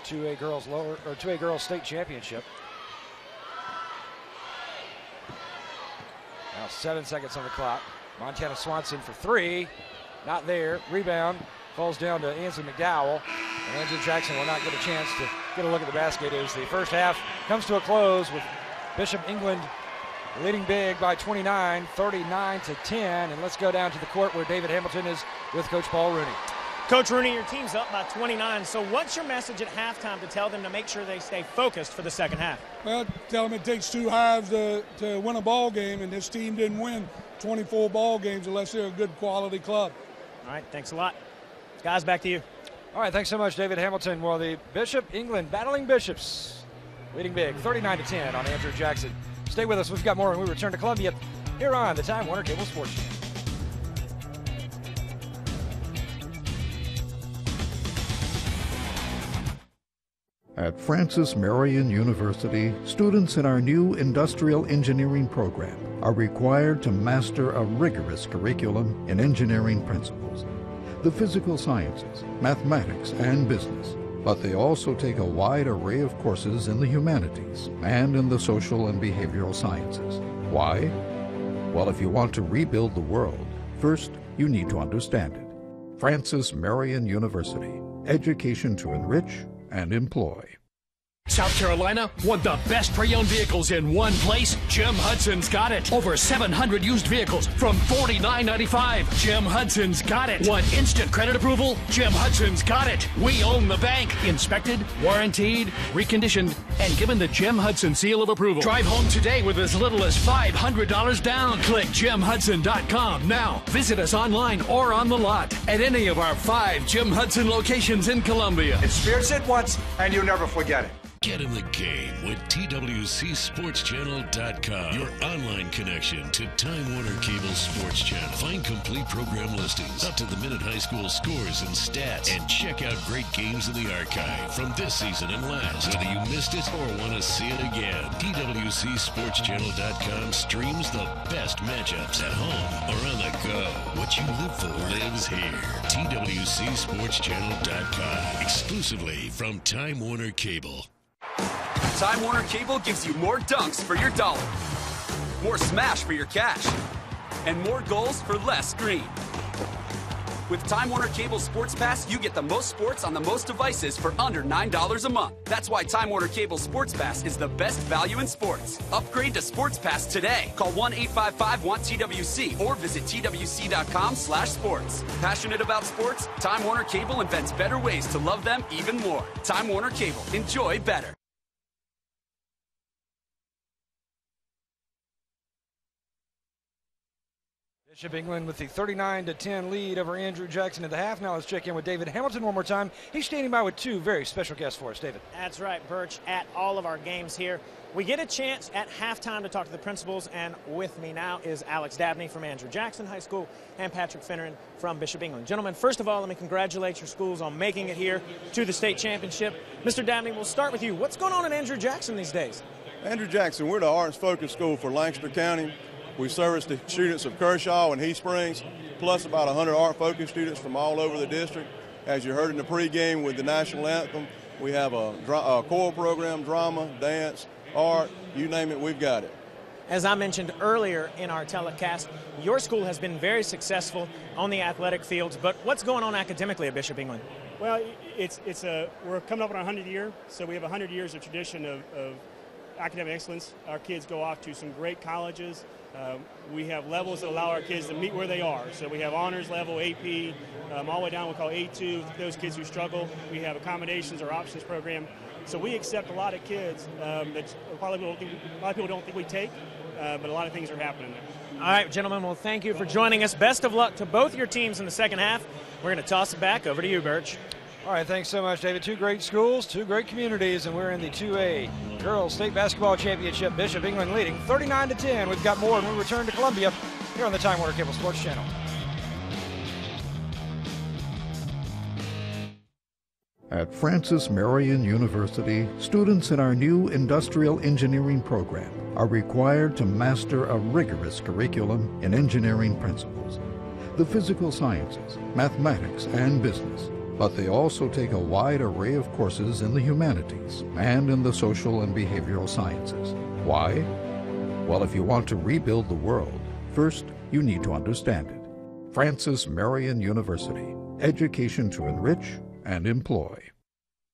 2A girls state championship. Now 7 seconds on the clock. Montana Swanson for 3. Not there. Rebound falls down to Ansley McDowell. And Andrew Jackson will not get a chance to get a look at the basket as the first half comes to a close with Bishop England leading big by 29, 39-10. And let's go down to the court where David Hamilton is with Coach Paul Rooney. Coach Rooney, your team's up by 29. So what's your message at halftime to tell them to make sure they stay focused for the second half? Well, tell them it takes 2 halves to win a ball game, and this team didn't win 24 ball games unless they're a good quality club. All right, thanks a lot. Guys, back to you. All right, thanks so much, David Hamilton. Well, the Bishop England battling Bishops leading big, 39-10 on Andrew Jackson. Stay with us. We've got more when we return to Columbia here on the Time Warner Cable Sports Channel. At Francis Marion University, students in our new industrial engineering program are required to master a rigorous curriculum in engineering principles, the physical sciences, mathematics, and business. But they also take a wide array of courses in the humanities and in the social and behavioral sciences. Why? Well, if you want to rebuild the world, first you need to understand it. Francis Marion University, education to enrich and employ. South Carolina want the best pre-owned vehicles in one place? Jim Hudson's got it. Over 700 used vehicles from $49.95. Jim Hudson's got it. Want instant credit approval? Jim Hudson's got it. We own the bank. Inspected, warranted, reconditioned, and given the Jim Hudson seal of approval. Drive home today with as little as $500 down. Click JimHudson.com now. Visit us online or on the lot at any of our 5 Jim Hudson locations in Columbia. Experience it once and you'll never forget it. Get in the game with TWCSportsChannel.com, your online connection to Time Warner Cable Sports Channel. Find complete program listings, up-to-the-minute high school scores and stats, and check out great games in the archive from this season and last. Whether you missed it or want to see it again, TWCSportsChannel.com streams the best matchups at home or on the go. What you live for lives here. TWCSportsChannel.com, exclusively from Time Warner Cable. Time Warner Cable gives you more dunks for your dollar, more smash for your cash, and more goals for less screen. With Time Warner Cable Sports Pass, you get the most sports on the most devices for under $9 a month. That's why Time Warner Cable Sports Pass is the best value in sports. Upgrade to Sports Pass today. Call 1-855-WANT-TWC or visit twc.com/sports. Passionate about sports? Time Warner Cable invents better ways to love them even more. Time Warner Cable. Enjoy better. Bishop England with the 39-10 lead over Andrew Jackson at the half. Now let's check in with David Hamilton one more time. He's standing by with two very special guests for us. David. That's right, Birch. At all of our games here, we get a chance at halftime to talk to the principals, and with me now is Alex Dabney from Andrew Jackson High School and Patrick Finneran from Bishop England. Gentlemen, first of all, let me congratulate your schools on making it here to the state championship. Mr. Dabney, we'll start with you. What's going on at Andrew Jackson these days? Andrew Jackson, we're the arts-focused school for Lancaster County. We service the students of Kershaw and Heath Springs, plus about 100 art-focused students from all over the district. As you heard in the pregame with the national anthem, we have a choral program, drama, dance, art, you name it, we've got it. As I mentioned earlier in our telecast, your school has been very successful on the athletic fields, but what's going on academically at Bishop England? Well, we're coming up on our 100th year, so we have 100 years of tradition of academic excellence. Our kids go off to some great colleges. We have levels that allow our kids to meet where they are. So we have honors level, AP, all the way down we call A2, those kids who struggle. We have accommodations or options program. So we accept a lot of kids that a lot of people don't think we take, but a lot of things are happening there. All right, gentlemen, well, thank you for joining us. Best of luck to both your teams in the second half. We're going to toss it back over to you, Birch. All right, thanks so much, David. Two great schools, two great communities, and we're in the 2A Girls State Basketball Championship. Bishop England leading 39-10. We've got more when we return to Columbia here on the Time Warner Cable Sports Channel. At Francis Marion University, students in our new industrial engineering program are required to master a rigorous curriculum in engineering principles, the physical sciences, mathematics, and business. But they also take a wide array of courses in the humanities and in the social and behavioral sciences. Why? Well, if you want to rebuild the world, first you need to understand it. Francis Marion University, education to enrich and employ.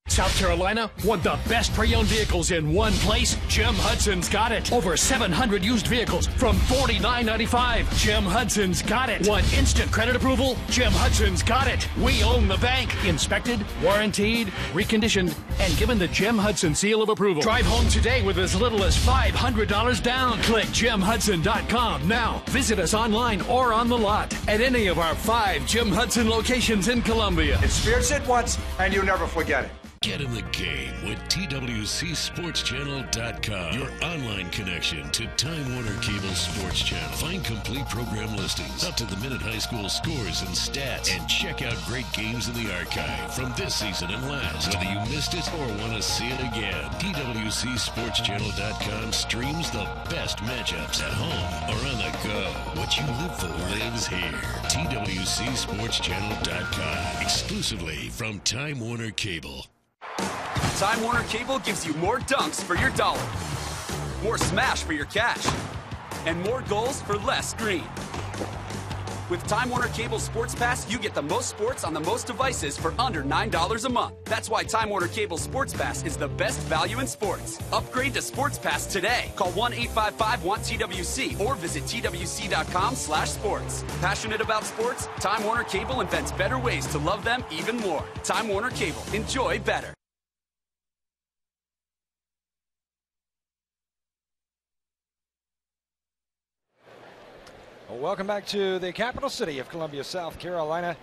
South Carolina want the best pre-owned vehicles in one place? Jim Hudson's got it. Over 700 used vehicles from $49.95. Jim Hudson's got it. Want instant credit approval? Jim Hudson's got it. We own the bank. Inspected, warranted, reconditioned, and given the Jim Hudson seal of approval. Drive home today with as little as $500 down. Click JimHudson.com now. Visit us online or on the lot at any of our 5 Jim Hudson locations in Columbia. Experience it once and you'll never forget it. Get in the game with TWCSportsChannel.com, your online connection to Time Warner Cable Sports Channel. Find complete program listings, up-to-the-minute high school scores and stats, and check out great games in the archive from this season and last. Whether you missed it or want to see it again, TWCSportsChannel.com streams the best matchups at home or on the go. What you live for lives here. TWCSportsChannel.com, exclusively from Time Warner Cable. Time Warner Cable gives you more dunks for your dollar, more smash for your cash, and more goals for less screen. With Time Warner Cable Sports Pass, you get the most sports on the most devices for under $9 a month. That's why Time Warner Cable Sports Pass is the best value in sports. Upgrade to Sports Pass today. Call 1-855-WANT-TWC or visit twc.com/sports. Passionate about sports? Time Warner Cable invents better ways to love them even more. Time Warner Cable. Enjoy better. Welcome back to the capital city of Columbia, South Carolina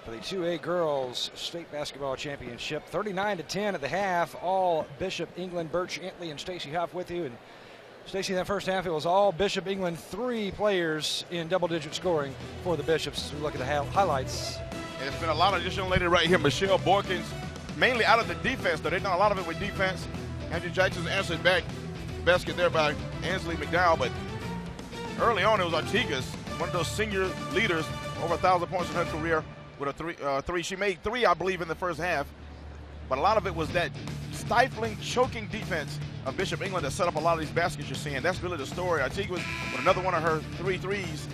for the 2A Girls State Basketball Championship. 39-10 at the half. All Bishop England. Birch Antley and Stacy Huff with you. And Stacy, in that first half, it was all Bishop England, 3 players in double-digit scoring for the Bishops. We look at the highlights. And it's been a lot of this young lady right here, Michelle Borkins, mainly out of the defense, though. They've done a lot of it with defense. Andrew Jackson's answered back. Basket there by Ansley McDowell, but early on, it was Artigas, one of those senior leaders, over 1,000 points in her career with a three. She made 3, I believe, in the first half. But a lot of it was that stifling, choking defense of Bishop England that set up a lot of these baskets you're seeing. That's really the story. Artigas with another one of her 3 threes.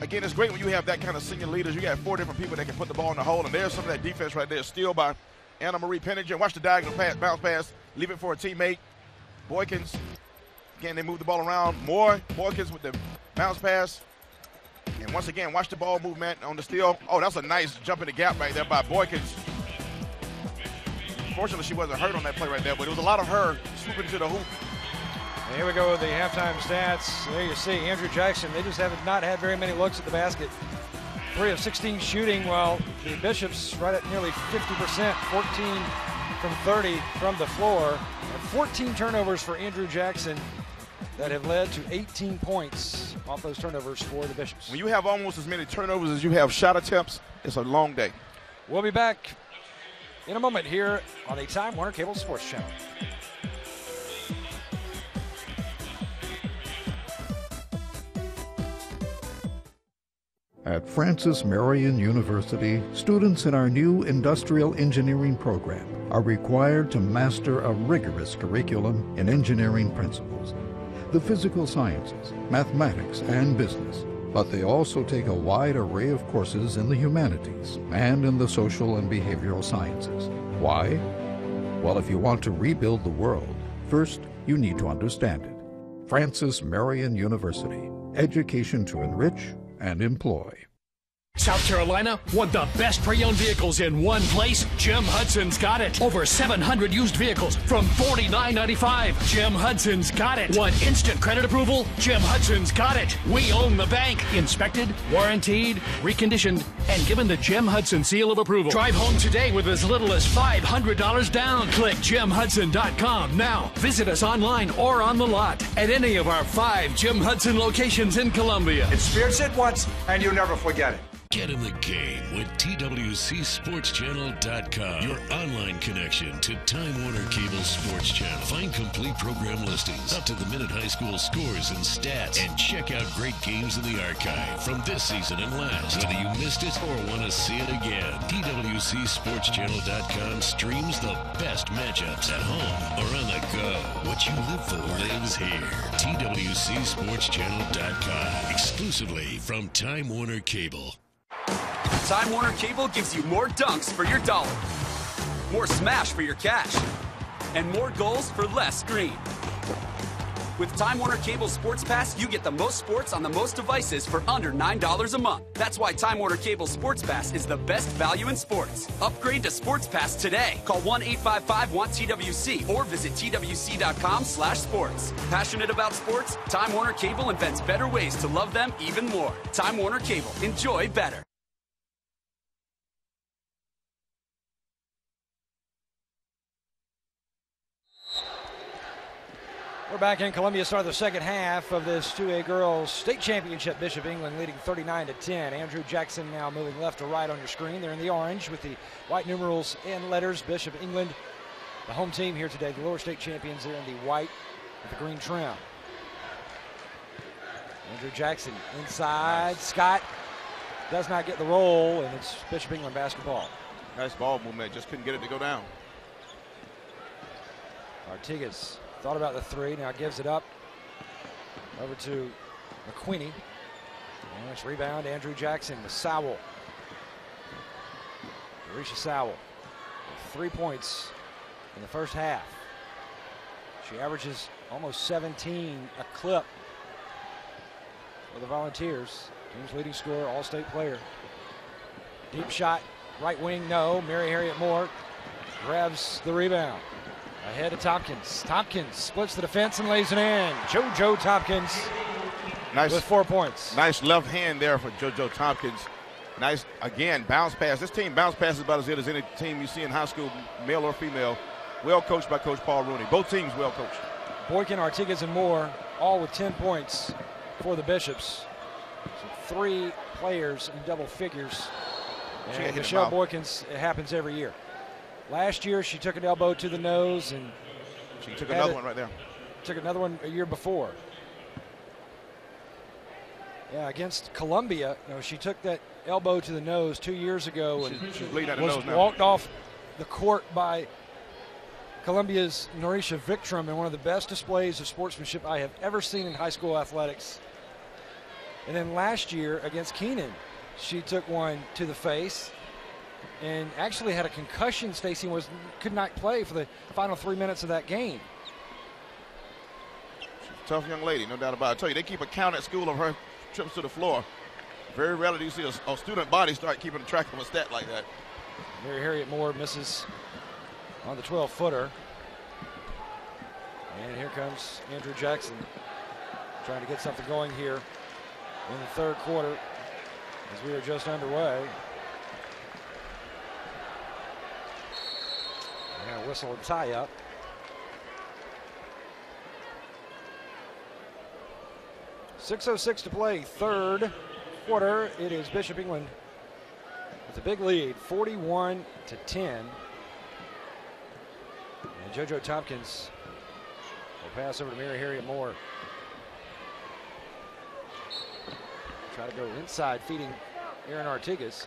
again, it's great when you have that kind of senior leaders. You got 4 different people that can put the ball in the hole, and there's some of that defense right there. Steal by Anna Marie Penninger. Watch the diagonal pass, bounce pass, leave it for a teammate. Boykins, again, they move the ball around. More Boykins with the bounce pass. And once again, watch the ball movement on the steal. Oh, that's a nice jump in the gap right there by Boykins. Fortunately, she wasn't hurt on that play right there, but it was a lot of her swooping to the hoop. And here we go with the halftime stats. There you see Andrew Jackson. They just have not had very many looks at the basket. 3 of 16 shooting, while the Bishops right at nearly 50%, 14 from 30 from the floor. And 14 turnovers for Andrew Jackson that have led to 18 points off those turnovers for the Bishops. When you have almost as many turnovers as you have shot attempts, it's a long day. We'll be back in a moment here on the Time Warner Cable Sports Channel. At Francis Marion University, students in our new industrial engineering program are required to master a rigorous curriculum in engineering principles, the physical sciences, mathematics, and business. But they also take a wide array of courses in the humanities and in the social and behavioral sciences. Why? Well, if you want to rebuild the world, first you need to understand it. Francis Marion University, education to enrich and employ. South Carolina want the best pre-owned vehicles in one place? Jim Hudson's got it. Over 700 used vehicles from $49.95. Jim Hudson's got it. Want instant credit approval? Jim Hudson's got it. We own the bank. Inspected, warranted, reconditioned, and given the Jim Hudson seal of approval. Drive home today with as little as $500 down. Click JimHudson.com now. Visit us online or on the lot at any of our 5 Jim Hudson locations in Columbia. Experience it once and you'll never forget it. Get in the game with TWCSportsChannel.com, your online connection to Time Warner Cable Sports Channel. Find complete program listings, up-to-the-minute high school scores and stats, and check out great games in the archive from this season and last. Whether you missed it or want to see it again, TWCSportsChannel.com streams the best matchups at home or on the go. What you live for lives here. TWCSportsChannel.com, exclusively from Time Warner Cable. Time Warner Cable gives you more dunks for your dollar, more smash for your cash, and more goals for less screen. With Time Warner Cable Sports Pass, you get the most sports on the most devices for under $9 a month. That's why Time Warner Cable Sports Pass is the best value in sports. Upgrade to Sports Pass today. Call 1-855-WANT-TWC or visit TWC.com/sports. Passionate about sports? Time Warner Cable invents better ways to love them even more. Time Warner Cable. Enjoy better. We're back in Columbia, start of the second half of this 2A girls state championship. Bishop England leading 39-10. Andrew Jackson now moving left to right on your screen. They're in the orange with the white numerals and letters. Bishop England, the home team here today. The lower state champions, they're in the white with the green trim. Andrew Jackson inside. Scott does not get the roll, and it's Bishop England basketball. Nice ball movement, just couldn't get it to go down. Artigas thought about the three, now gives it up over to McQueenie. Nice rebound, Andrew Jackson to Sowell. Marisha Sowell, 3 points in the first half. She averages almost 17 a clip for the Volunteers. Team's leading scorer, all-state player. Deep shot, right wing, no. Mary Harriet Moore grabs the rebound. Ahead to Tompkins. Tompkins splits the defense and lays it in. JoJo Tompkins with 4 points. Nice left hand there for JoJo Tompkins. Nice, again, bounce pass. This team bounce passes about as good as any team you see in high school, male or female. Well coached by Coach Paul Rooney. Both teams well coached. Boykin, Artigas, and Moore all with 10 points for the Bishops. So 3 players in double figures. And Michelle Boykins, it happens every year. Last year, she took an elbow to the nose, and she took another one right there. Took another one a year before. Yeah, against Columbia, she took that elbow to the nose 2 years ago, and she's bleeding out the was nose now. Walked off the court by Columbia's Norisha Victram in one of the best displays of sportsmanship I have ever seen in high school athletics. And then last year against Keenan, she took one to the face and actually had a concussion. Stacy could not play for the final 3 minutes of that game. Tough young lady, no doubt about it. I tell you, they keep a count at school of her trips to the floor. Very rarely do you see a student body start keeping track of a stat like that. Mary Harriet Moore misses on the 12-footer. And here comes Andrew Jackson trying to get something going here in the third quarter as we are just underway. And a whistle and tie up. .606 to play, third quarter. It is Bishop England with a big lead, 41-10. And JoJo Tompkins will pass over to Mary Harriet Moore. Try to go inside, feeding Aaron Artigas.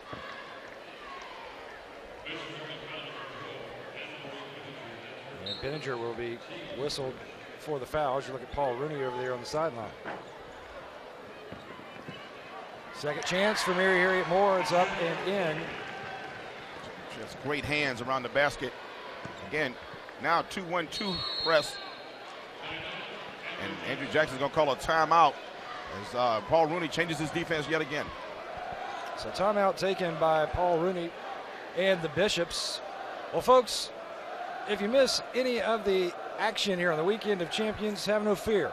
And Benninger will be whistled for the foul. As you look at Paul Rooney over there on the sideline. Second chance for Mary Harriet Moore. It's up and in. She has great hands around the basket. Again, now 2-1-2 press. And Andrew Jackson's going to call a timeout as Paul Rooney changes his defense yet again. So timeout taken by Paul Rooney and the Bishops. Well, folks, if you miss any of the action here on the Weekend of Champions, have no fear.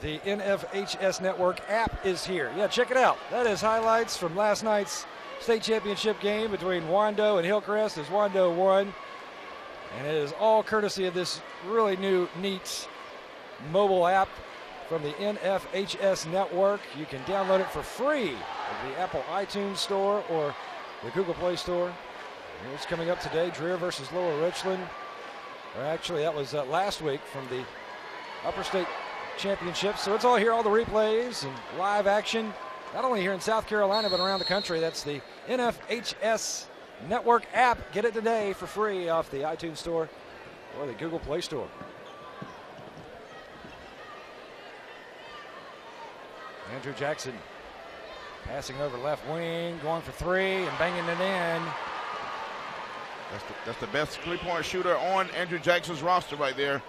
The NFHS Network app is here. Yeah, check it out. That is highlights from last night's state championship game between Wando and Hillcrest as Wando won. And it is all courtesy of this really new, neat mobile app from the NFHS Network. You can download it for free at the Apple iTunes Store or the Google Play Store. It's coming up today, Dreher versus Lower Richland. Or actually, that was last week from the Upper State Championship. So it's all here, all the replays and live action, not only here in South Carolina, but around the country. That's the NFHS Network app. Get it today for free off the iTunes Store or the Google Play Store. Andrew Jackson passing over left wing, going for three and banging it in. That's the best three-point shooter on Andrew Jackson's roster right there.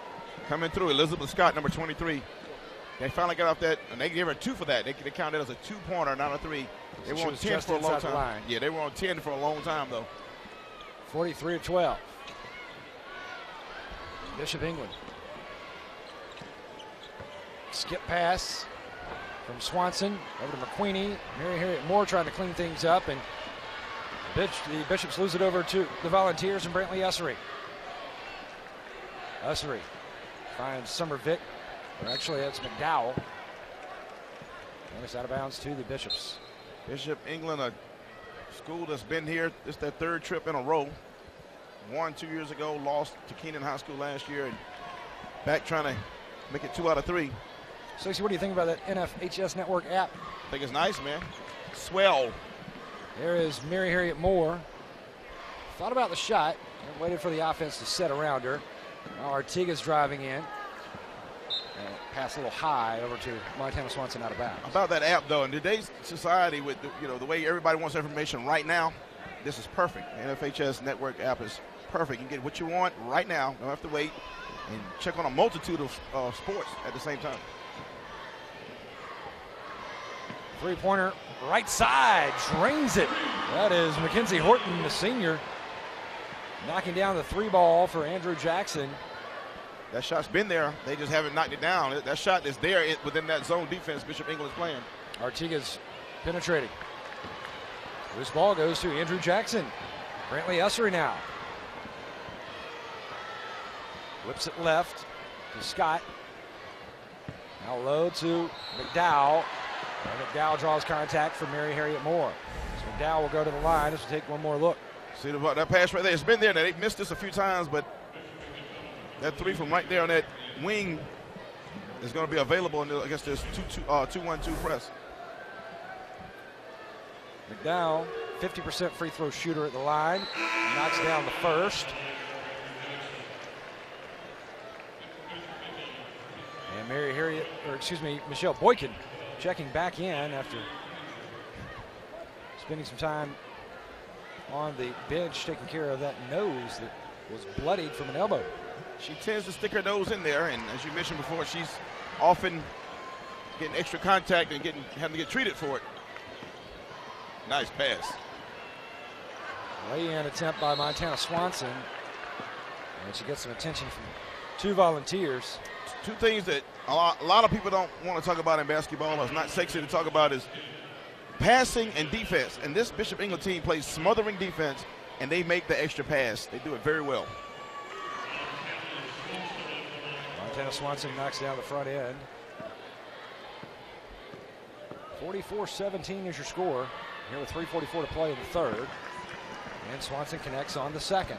Coming through, Elizabeth Scott, number 23. They finally got off that, and they gave her 2 for that. They counted it as a 2-pointer, not a 3. They were on 10 for a long time. Yeah, they were on 10 for a long time, though. 43-12. Bishop England. Skip pass from Swanson over to McQueenie. Mary Harriet Moore trying to clean things up, and the Bishops lose it over to the Volunteers and Brantley Ussery. Ussery finds Summervick. Actually, that's McDowell. And it's out of bounds to the Bishops. Bishop England, a school that's been here. This is their third trip in a row. Won 2 years ago, lost to Keenan High School last year, and back trying to make it 2 out of 3. Stacey, what do you think about that NFHS Network app? I think it's nice, man. Swell. There is Mary Harriet Moore. Thought about the shot and waited for the offense to set around her. Now Artigas driving in. And pass a little high over to Montana Swanson out of bounds. About that app, though, in today's society with the way everybody wants information right now, this is perfect. The NFHS Network app is perfect. You can get what you want right now. Don't have to wait and check on a multitude of sports at the same time. Three-pointer right side, drains it. That is Mackenzie Horton, the senior, knocking down the 3 ball for Andrew Jackson. That shot's been there. They just haven't knocked it down. That shot is there within that zone defense Bishop England is playing. Artigas penetrating. This ball goes to Andrew Jackson. Brantley Ussery now. Whips it left to Scott. Now low to McDowell. And McDowell draws contact for Mary Harriet Moore. So McDowell will go to the line. This will take one more look. See that pass right there. It's been there. They've missed this a few times, but that 3 from right there on that wing is going to be available against this 2-1-2 press. McDowell, 50% free throw shooter at the line. Knocks down the first. And Michelle Boykin checking back in after spending some time on the bench taking care of that nose that was bloodied from an elbow. She tends to stick her nose in there, and as you mentioned before, she's often getting extra contact and having to get treated for it. Nice pass. Lay-in attempt by Montana Swanson. And she gets some attention from two Volunteers. Two things that a lot of people don't want to talk about in basketball, or it's not sexy to talk about, is passing and defense. And this Bishop England team plays smothering defense, and they make the extra pass. They do it very well. Montana Swanson knocks down the front end. 44-17 is your score. Here with 3:44 to play in the third. And Swanson connects on the second.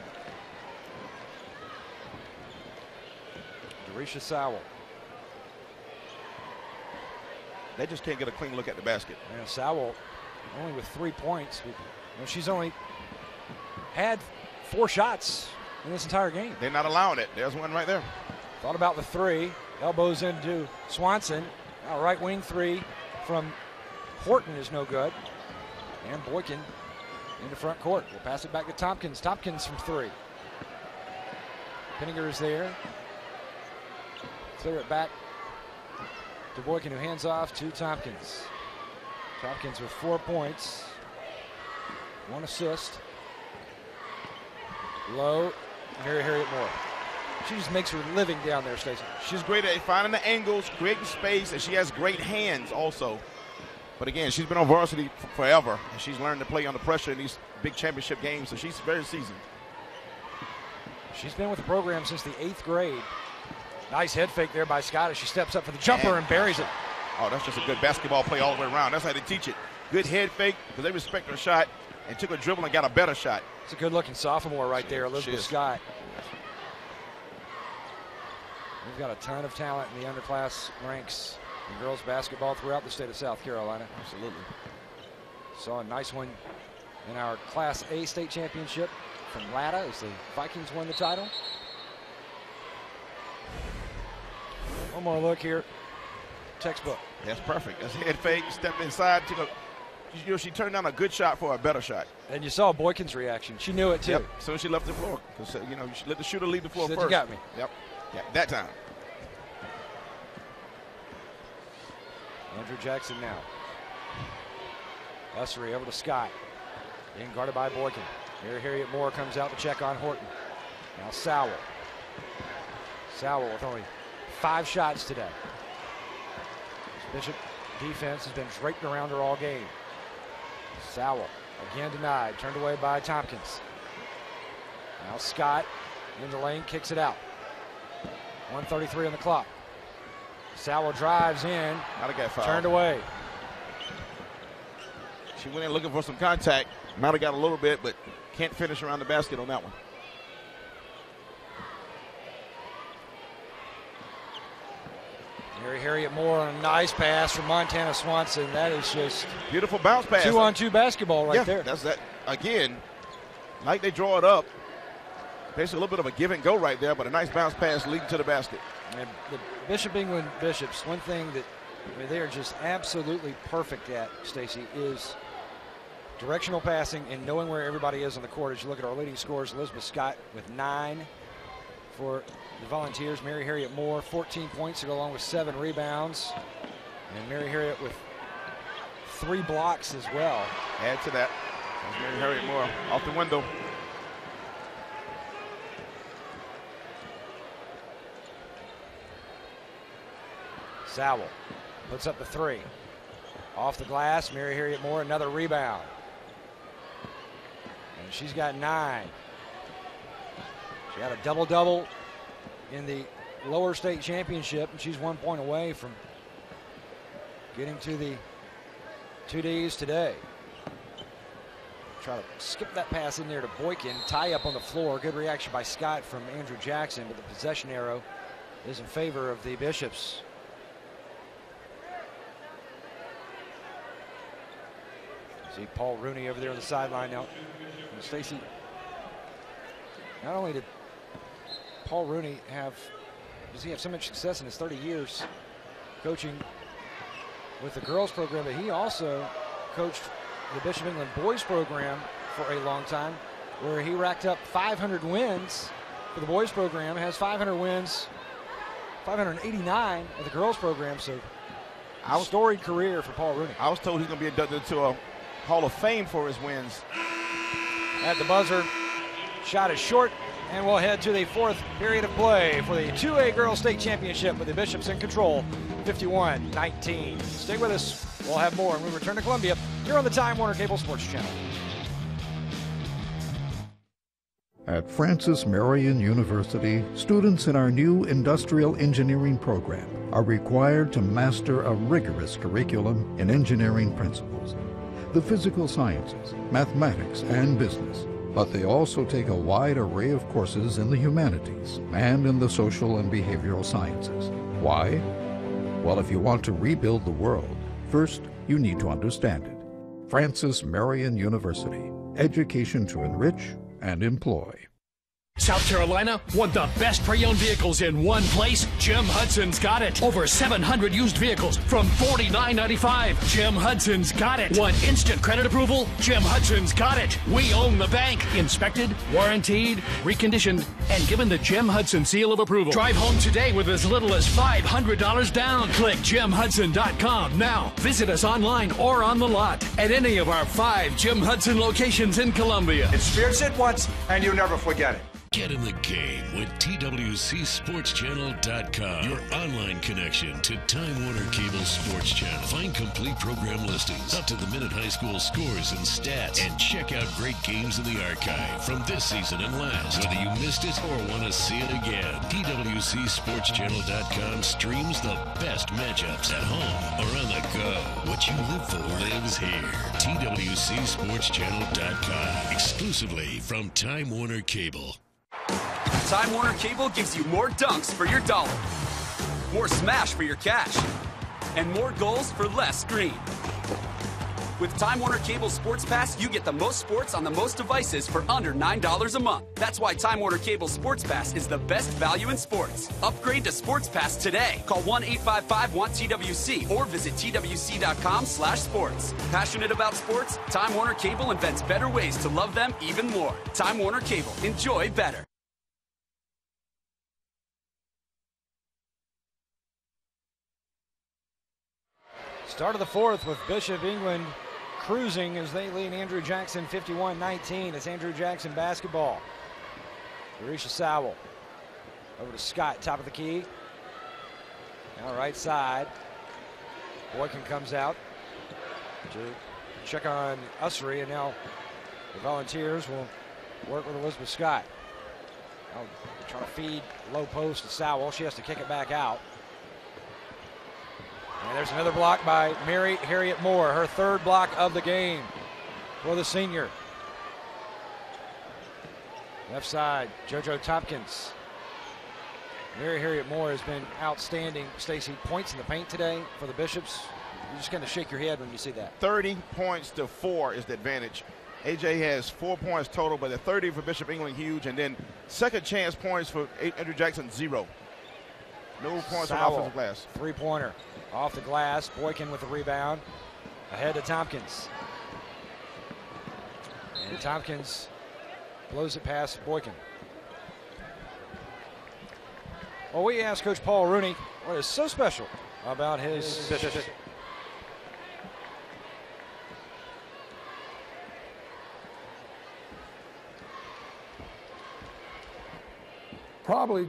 Derisha Sowell. They just can't get a clean look at the basket. And Sowell only with 3 points. She's only had 4 shots in this entire game. They're not allowing it. There's one right there. Thought about the three. Elbows into Swanson. Now right wing three from Horton is no good. And Boykin into front court. We'll pass it back to Tompkins. Tompkins from 3. Pinninger is there. Clear it back to Boykin, who hands off to Tompkins. Tompkins with 4 points, 1 assist. Low, Mary Harriet Moore. She just makes her living down there, Stacey. She's great at finding the angles, creating space, and she has great hands also. But again, she's been on varsity forever, and she's learned to play under pressure in these big championship games, so she's very seasoned. She's been with the program since the 8th grade. Nice head fake there by Scott as she steps up for the jumper and buries it. Oh, that's just a good basketball play all the way around. That's how they teach it. Good head fake because they respect her shot and took a dribble and got a better shot. It's a good-looking sophomore right there, Elizabeth Scott. We've got a ton of talent in the underclass ranks in girls basketball throughout the state of South Carolina. Absolutely. Saw a nice one in our Class A state championship from Latta as the Vikings won the title. One more look here. Textbook. That's perfect. That's head fake. Stepped inside. She turned down a good shot for a better shot. And you saw Boykin's reaction. She knew it too. Yep. So she left the floor. Because she let the shooter leave the floor she first. You got me. Yep. Yeah, that time. Andrew Jackson now. Ussery over to Scott. Being guarded by Boykin. Here Harriet Moore comes out to check on Horton. Now Sowell. Sowell with only 5 shots today. Bishop defense has been draped around her all game. Sowell again denied, turned away by Tompkins. Now Scott in the lane, kicks it out. 1:33 on the clock. Sowell drives in, turned away. She went in looking for some contact. Might have got a little bit, but can't finish around the basket on that one. Mary Harriet Moore on a nice pass from Montana Swanson. That is just beautiful bounce pass. 2-on-2 basketball right there. That's that. Again, like they draw it up. Basically a little bit of a give and go right there, but a nice bounce pass leading to the basket. And the Bishop England Bishops, one thing that they are just absolutely perfect at, Stacey, is directional passing and knowing where everybody is on the court. As you look at our leading scorers, Elizabeth Scott with 9 for the Volunteers. Mary Harriet Moore, 14 points to go along with 7 rebounds. And Mary Harriet with 3 blocks as well. Add to that. That's Mary Harriet Moore off the window. Sowell puts up the 3. Off the glass, Mary Harriet Moore, another rebound. And she's got 9. She had a double-double in the lower state championship, and she's 1 point away from getting to the 2Ds today. Try to skip that pass in there to Boykin, tie up on the floor. Good reaction by Scott from Andrew Jackson, but the possession arrow is in favor of the Bishops. See Paul Rooney over there on the sideline now. And Stacey, not only did Paul Rooney does he have so much success in his 30 years coaching with the girls program, but he also coached the Bishop England boys program for a long time, where he racked up 500 wins for the boys program, has 500 wins, 589 at the girls program, so storied career for Paul Rooney. I was told he's going to be inducted into a Hall of Fame for his wins. At the buzzer, shot is short, and we'll head to the fourth period of play for the 2A Girls State Championship with the Bishops in control, 51-19. Stay with us. We'll have more when we return to Columbia here on the Time Warner Cable Sports Channel. At Francis Marion University, students in our new industrial engineering program are required to master a rigorous curriculum in engineering principles, the physical sciences, mathematics, and business. But they also take a wide array of courses in the humanities and in the social and behavioral sciences. Why? Well, if you want to rebuild the world, first you need to understand it. Francis Marion University, education to enrich and employ. South Carolina want the best pre-owned vehicles in one place? Jim Hudson's got it. Over 700 used vehicles from $49.95. Jim Hudson's got it. Want instant credit approval? Jim Hudson's got it. We own the bank. Inspected, warranted, reconditioned, and given the Jim Hudson seal of approval. Drive home today with as little as $500 down. Click JimHudson.com now. Visit us online or on the lot at any of our 5 Jim Hudson locations in Columbia. Experience it once and you'll never forget it. Get in the game with TWCSportsChannel.com, your online connection to Time Warner Cable Sports Channel. Find complete program listings, up-to-the-minute high school scores and stats, and check out great games in the archive from this season and last. Whether you missed it or want to see it again, TWCSportsChannel.com streams the best matchups at home or on the go. What you live for lives here. TWCSportsChannel.com, exclusively from Time Warner Cable. Time Warner Cable gives you more dunks for your dollar, more smash for your cash, and more goals for less screen. With Time Warner Cable Sports Pass, you get the most sports on the most devices for under $9 a month. That's why Time Warner Cable Sports Pass is the best value in sports. Upgrade to Sports Pass today. Call 1-855-WANT-TWC or visit TWC.com/sports. Passionate about sports? Time Warner Cable invents better ways to love them even more. Time Warner Cable. Enjoy better. Start of the fourth with Bishop England cruising as they lead Andrew Jackson 51-19. It's Andrew Jackson basketball. Arisha Sowell over to Scott, top of the key. Now right side. Boykin comes out to check on Ussery, and now the Volunteers will work with Elizabeth Scott. Now trying to feed low post to Sowell. She has to kick it back out. And there's another block by Mary Harriet Moore, her third block of the game for the senior. Left side, JoJo Tompkins. Mary Harriet Moore has been outstanding. Stacy, points in the paint today for the Bishops. You just kind of shake your head when you see that. 30 points to 4 is the advantage. AJ has 4 points total, but the 30 for Bishop England huge, and then second chance points for Andrew Jackson, 0. No points on offensive glass. Three-pointer off the glass. Boykin with the rebound. Ahead to Tompkins. And Tompkins blows it past Boykin. Well, we asked Coach Paul Rooney what is so special about his Bishops. Probably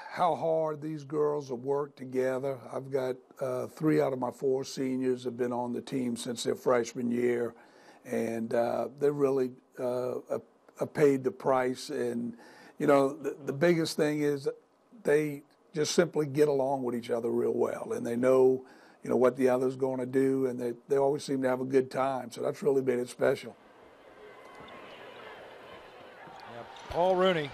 how hard these girls have worked together. I've got 3 out of my 4 seniors have been on the team since their freshman year, and they really paid the price. And, you know, the biggest thing is they just simply get along with each other real well, and they know, you know, what the other's going to do, and they always seem to have a good time. So that's really made it special. Yeah, Paul Rooney.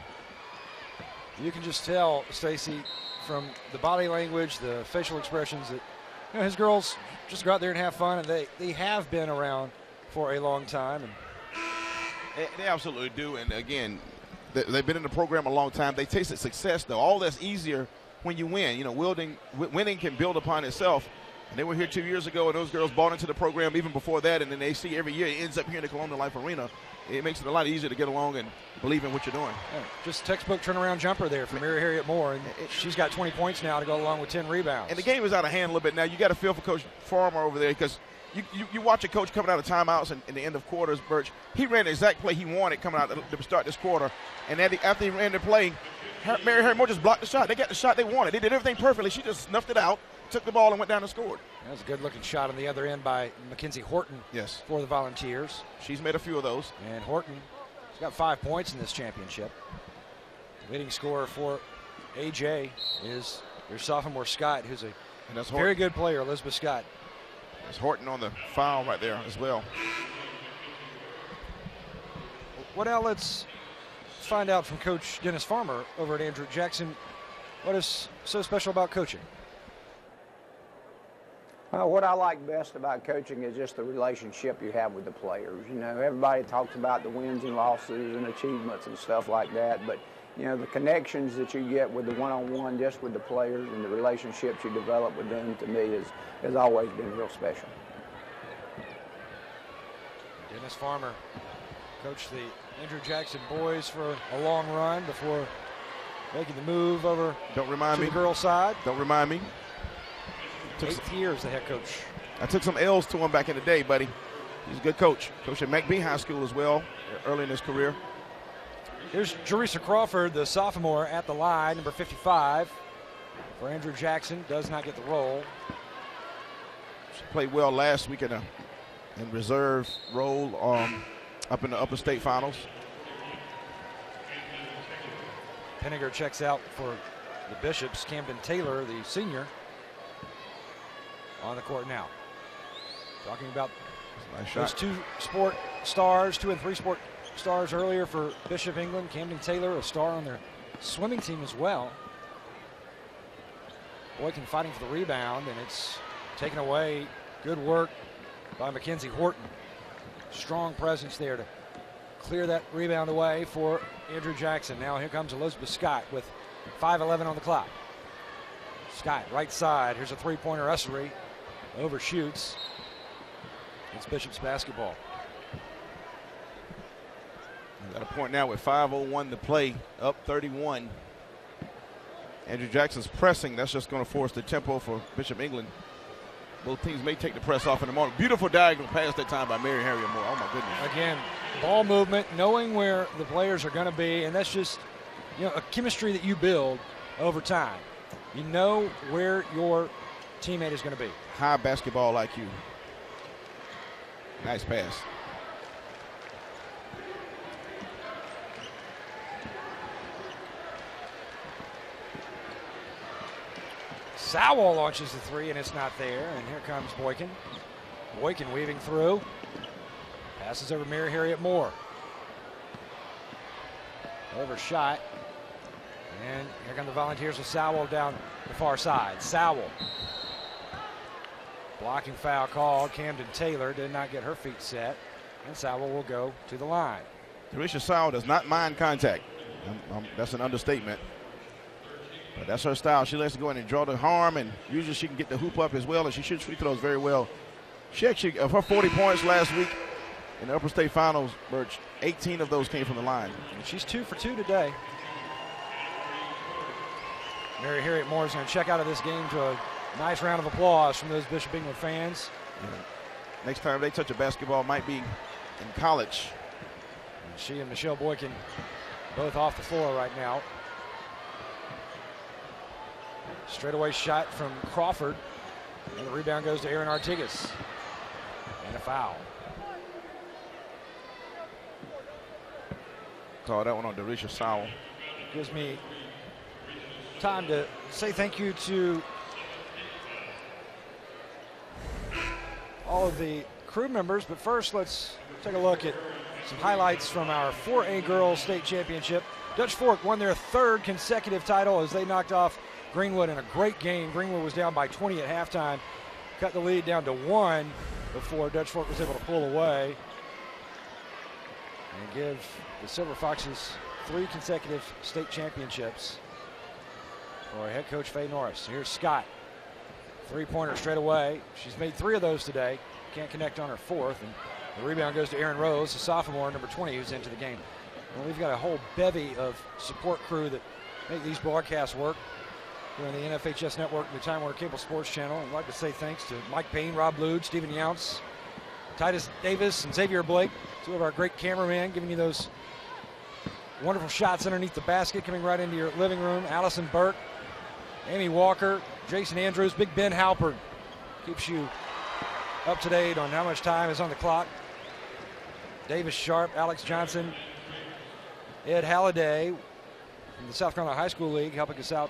You can just tell, Stacy, from the body language, the facial expressions, that, you know, his girls just go out there and have fun, and they have been around for a long time. And they absolutely do. And again, they've been in the program a long time. They tasted success, though. All that's easier when you win. You know, winning can build upon itself. And they were here 2 years ago, and those girls bought into the program even before that, and then they see every year it ends up here in the Colonial Life Arena. It makes it a lot easier to get along and believe in what you're doing. Yeah, just textbook turnaround jumper there for Mary Harriet Moore, and she's got 20 points now to go along with 10 rebounds. And the game is out of hand a little bit now. You got to feel for Coach Farmer over there, because you watch a coach coming out of timeouts in the end of quarters, Birch. He ran the exact play he wanted coming out to start this quarter, and after he ran the play, Mary Harriet Moore just blocked the shot. They got the shot they wanted. They did everything perfectly. She just snuffed it out, took the ball, and went down and scored. That was a good-looking shot on the other end by Mackenzie Horton. Yes. For the Volunteers. She's made a few of those. And Horton, she's got 5 points in this championship. The leading scorer for AJ is your sophomore Scott, who's a very good player, Elizabeth Scott. There's Horton on the foul right there as well. Well, now let's find out from Coach Dennis Farmer over at Andrew Jackson what is so special about coaching. What I like best about coaching is just the relationship you have with the players. You know, everybody talks about the wins and losses and achievements and stuff like that, but you know, the connections that you get with the one-on-one just with the players and the relationships you develop with them, to me, has always been real special. Dennis Farmer coached the Andrew Jackson boys for a long run before making the move over to the girls' side. Don't remind me. 8 years the head coach. I took some L's to him back in the day, buddy. He's a good coach. Coached at McBee High School as well early in his career. Here's Jerisa Crawford, the sophomore, at the line, number 55 for Andrew Jackson. Does not get the roll. She played well last week in reserve role up in the Upper State Finals. Penninger checks out for the Bishops. Camden Taylor, the senior, on the court now. Talking about those 2 sport stars, 2 and 3 sport stars earlier for Bishop England. Camden Taylor, a star on their swimming team as well. Boykin fighting for the rebound, and it's taken away. Good work by Mackenzie Horton. Strong presence there to clear that rebound away for Andrew Jackson. Now here comes Elizabeth Scott with 5:11 on the clock. Scott, right side. Here's a three-pointer. Ussery overshoots. It's Bishop's basketball. Got a point now with 5:01 to play, up 31. Andrew Jackson's pressing. That's just going to force the tempo for Bishop England. Both teams may take the press off in the moment. Beautiful diagonal pass that time by Mary Harriet Moore. Oh, my goodness. Again, ball movement, knowing where the players are going to be, and that's just, you know, a chemistry that you build over time. You know where your teammate is going to be. High basketball IQ. Nice pass. Sowell launches the three, and it's not there. And here comes Boykin. Boykin weaving through. Passes over Mary Harriet Moore. Overshot. And here come the Volunteers with Sowell down the far side. Sowell. Blocking foul called. Camden Taylor did not get her feet set. And Sowell will go to the line. Teresha Sowell does not mind contact. That's an understatement. But that's her style. She likes to go in and draw the harm, and usually she can get the hoop up as well, and she shoots free throws very well. She actually, of her 40 points last week in the Upper State Finals, Birch, 18 of those came from the line. And she's 2 for 2 today. Mary Harriet Moore is going to check out of this game to a nice round of applause from those Bishop England fans. Yeah. Next time they touch a basketball might be in college. And she and Michelle Boykin both off the floor right now. Straightaway shot from Crawford. And the rebound goes to Aaron Artigas. And a foul. Call that one on Teresha Sowell. Gives me time to say thank you to all of the crew members. But first, let's take a look at some highlights from our 4A Girls State Championship. Dutch Fork won their 3rd consecutive title as they knocked off Greenwood in a great game. Greenwood was down by 20 at halftime, cut the lead down to 1 before Dutch Fork was able to pull away and give the Silver Foxes 3 consecutive state championships for head coach Faye Norris. Here's Scott Three-pointer straight away. She's made 3 of those today. Can't connect on her 4th. And the rebound goes to Erin Rose, the sophomore, number 20, who's into the game. Well, we've got a whole bevy of support crew that make these broadcasts work here on the NFHS Network and the Time Warner Cable Sports Channel. I'd like to say thanks to Mike Payne, Rob Lude, Stephen Younts, Titus Davis, and Xavier Blake, 2 of our great cameramen, giving you those wonderful shots underneath the basket, coming right into your living room. Allison Burke, Amy Walker, Jason Andrews, Big Ben Halpern keeps you up to date on how much time is on the clock. Davis Sharp, Alex Johnson, Ed Halliday from the South Carolina High School League helping us out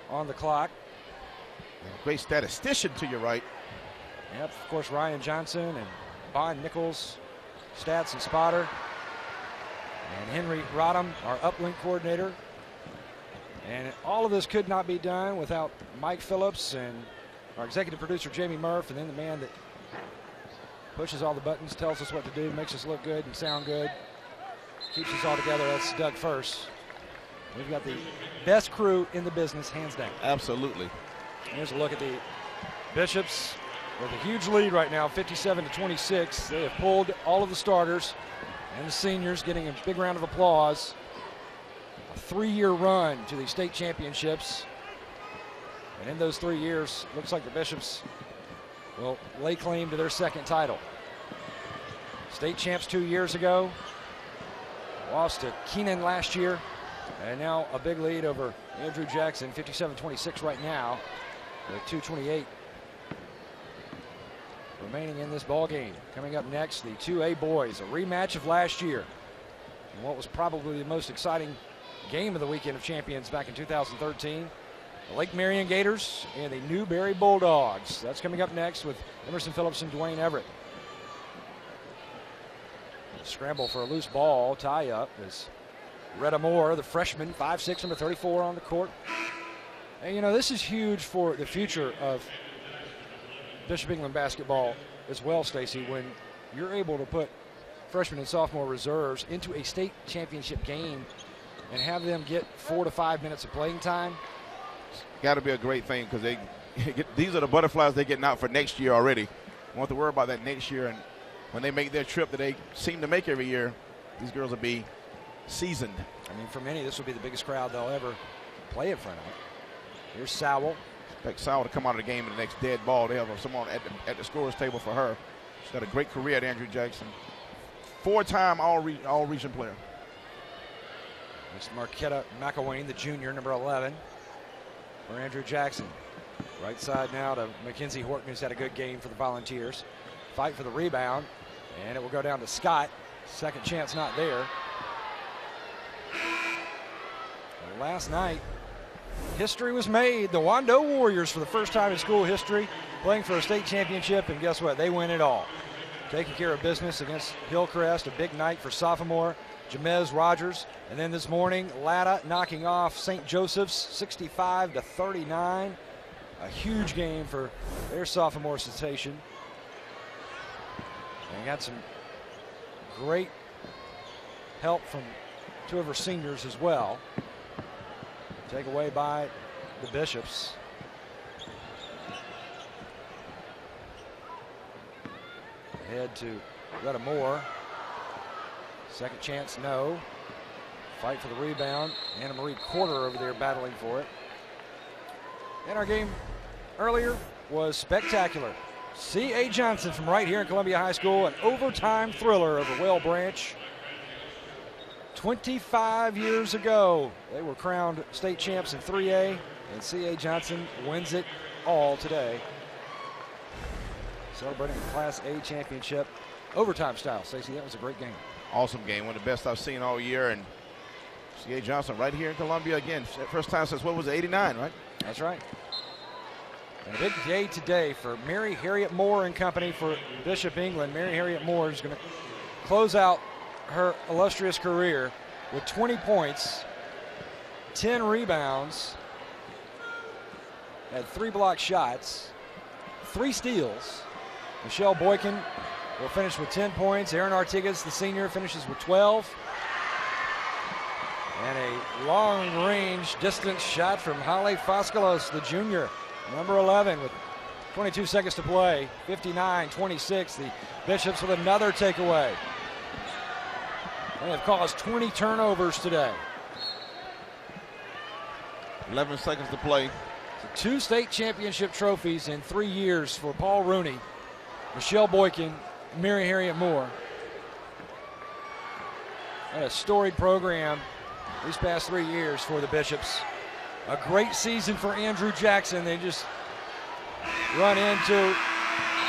on the clock. Great statistician to your right. Yep, of course, Ryan Johnson and Bond Nichols, stats and spotter. And Henry Rodham, our uplink coordinator. And all of this could not be done without Mike Phillips and our executive producer, Jamie Murph, and then the man that pushes all the buttons, tells us what to do, makes us look good and sound good, keeps us all together. That's Doug First. We've got the best crew in the business, hands down. Absolutely. Here's a look at the Bishops with a huge lead right now, 57-26. They have pulled all of the starters and the seniors, getting a big round of applause. A 3-year run to the state championships. And in those 3 years, looks like the Bishops will lay claim to their 2nd title. State champs 2 years ago, lost to Keenan last year, and now a big lead over Andrew Jackson, 57-26 right now, with 2:28 remaining in this ball game. Coming up next, the 2A boys, a rematch of last year, and what was probably the most exciting game of the Weekend of Champions back in 2013. The Lake Marion Gators and the Newberry Bulldogs. That's coming up next with Emerson Phillips and Dwayne Everett. Scramble for a loose ball, tie up as Retta Moore, the freshman, 5'6", number 34 on the court. And you know, this is huge for the future of Bishop England basketball as well, Stacy, when you're able to put freshman and sophomore reserves into a state championship game and have them get 4 to 5 minutes of playing time. Got to be a great thing, because these are the butterflies they're getting out for next year already. Won't have to worry about that next year, and when they make their trip that they seem to make every year, these girls will be seasoned. I mean, for many, this will be the biggest crowd they'll ever play in front of. Here's Sowell. Expect Sowell to come out of the game in the next dead ball. They have someone at the scorer's table for her. She's got a great career at Andrew Jackson. 4-time all-region player. It's Marquetta McElwain, the junior, number 11, for Andrew Jackson. Right side now to Mackenzie Horton, who's had a good game for the Volunteers. Fight for the rebound, and it will go down to Scott. Second chance not there. And last night, history was made. The Wando Warriors, for the first time in school history, playing for a state championship, and guess what? They win it all. Taking care of business against Hillcrest, a big night for sophomore Jamez Rogers. And then this morning, Latta knocking off St. Joseph's 65-39. A huge game for their sophomore sensation. And got some great help from 2 of her seniors as well. Take away by the Bishops. Ahead to Retta Moore. Second chance, no. Fight for the rebound. Anna Marie Corder over there battling for it. And our game earlier was spectacular. C.A. Johnson from right here in Columbia High School, an overtime thriller over Whale Branch. 25 years ago, they were crowned state champs in 3A, and C.A. Johnson wins it all today. Celebrating the Class A championship, overtime style. Stacey, that was a great game. Awesome game, one of the best I've seen all year. And C.A. Johnson right here in Columbia again. First time since, what was it, 89, right? That's right. And a big day today for Mary Harriet Moore and company for Bishop England. Mary Harriet Moore is going to close out her illustrious career with 20 points, 10 rebounds, had 3 block shots, 3 steals. Michelle Boykin will finish with 10 points. Aaron Artigas, the senior, finishes with 12. And a long-range distance shot from Holly Foskalos, the junior, number 11, with 22 seconds to play. 59-26. The Bishops with another takeaway. They have caused 20 turnovers today. 11 seconds to play. So 2 state championship trophies in 3 years for Paul Rooney, Michelle Boykin, Mary Harriet Moore. A storied program these past 3 years for the Bishops. A great season for Andrew Jackson. They just run into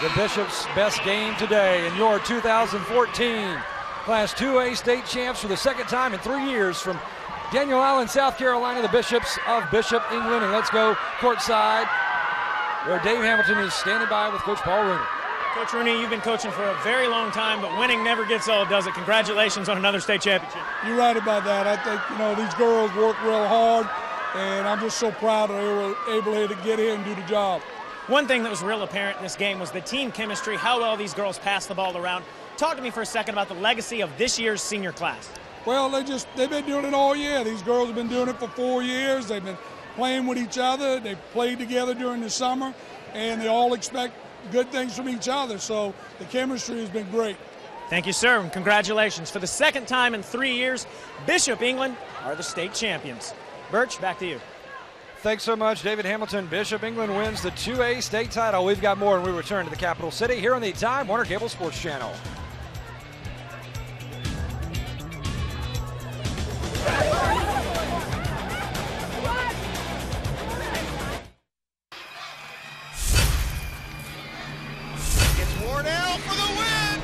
the Bishops' best game today in your 2014 Class 2A state champs for the second time in 3 years from Daniel Island, South Carolina, the Bishops of Bishop England. And let's go courtside where Dave Hamilton is standing by with Coach Paul Rooney. Coach Rooney, you've been coaching for a very long time, but winning never gets old, does it? Congratulations on another state championship. You're right about that. I think, these girls work real hard, and I'm just so proud that they were able to get in and do the job. One thing that was real apparent in this game was the team chemistry, how well these girls pass the ball around. Talk to me for a second about the legacy of this year's senior class. Well, they've been doing it all year. These girls have been doing it for 4 years. They've been playing with each other. They played together during the summer, and they all expect good things from each other. So the chemistry has been great. Thank you, sir, and congratulations. For the second time in 3 years, Bishop England are the state champions. Birch, back to you. Thanks so much, David Hamilton. Bishop England wins the 2A state title. We've got more when we return to the capital city here on the Time Warner Cable Sports Channel. It's Wardell for the win!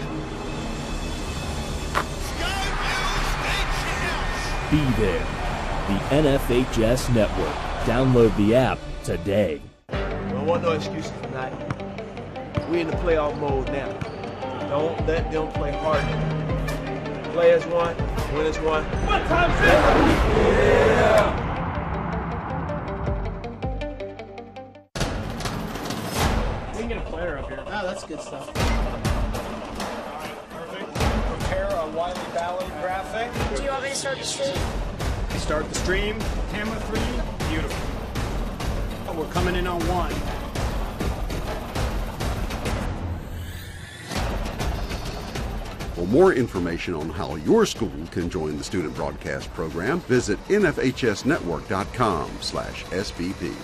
Skyview State Champs! Be there. The NFHS Network. Download the app today. Don't want no excuses tonight. We in the playoff mode now. Don't let them play hard. Play as one, win as one. What time is it? Yeah! We can get a player up here. Oh, that's good stuff. Perfect. Prepare a Wiley Valley graphic. Do you want me to start the stream? Start the stream. Camera 3. Beautiful. Oh, we're coming in on 1. For more information on how your school can join the student broadcast program, visit nfhsnetwork.com/SBP.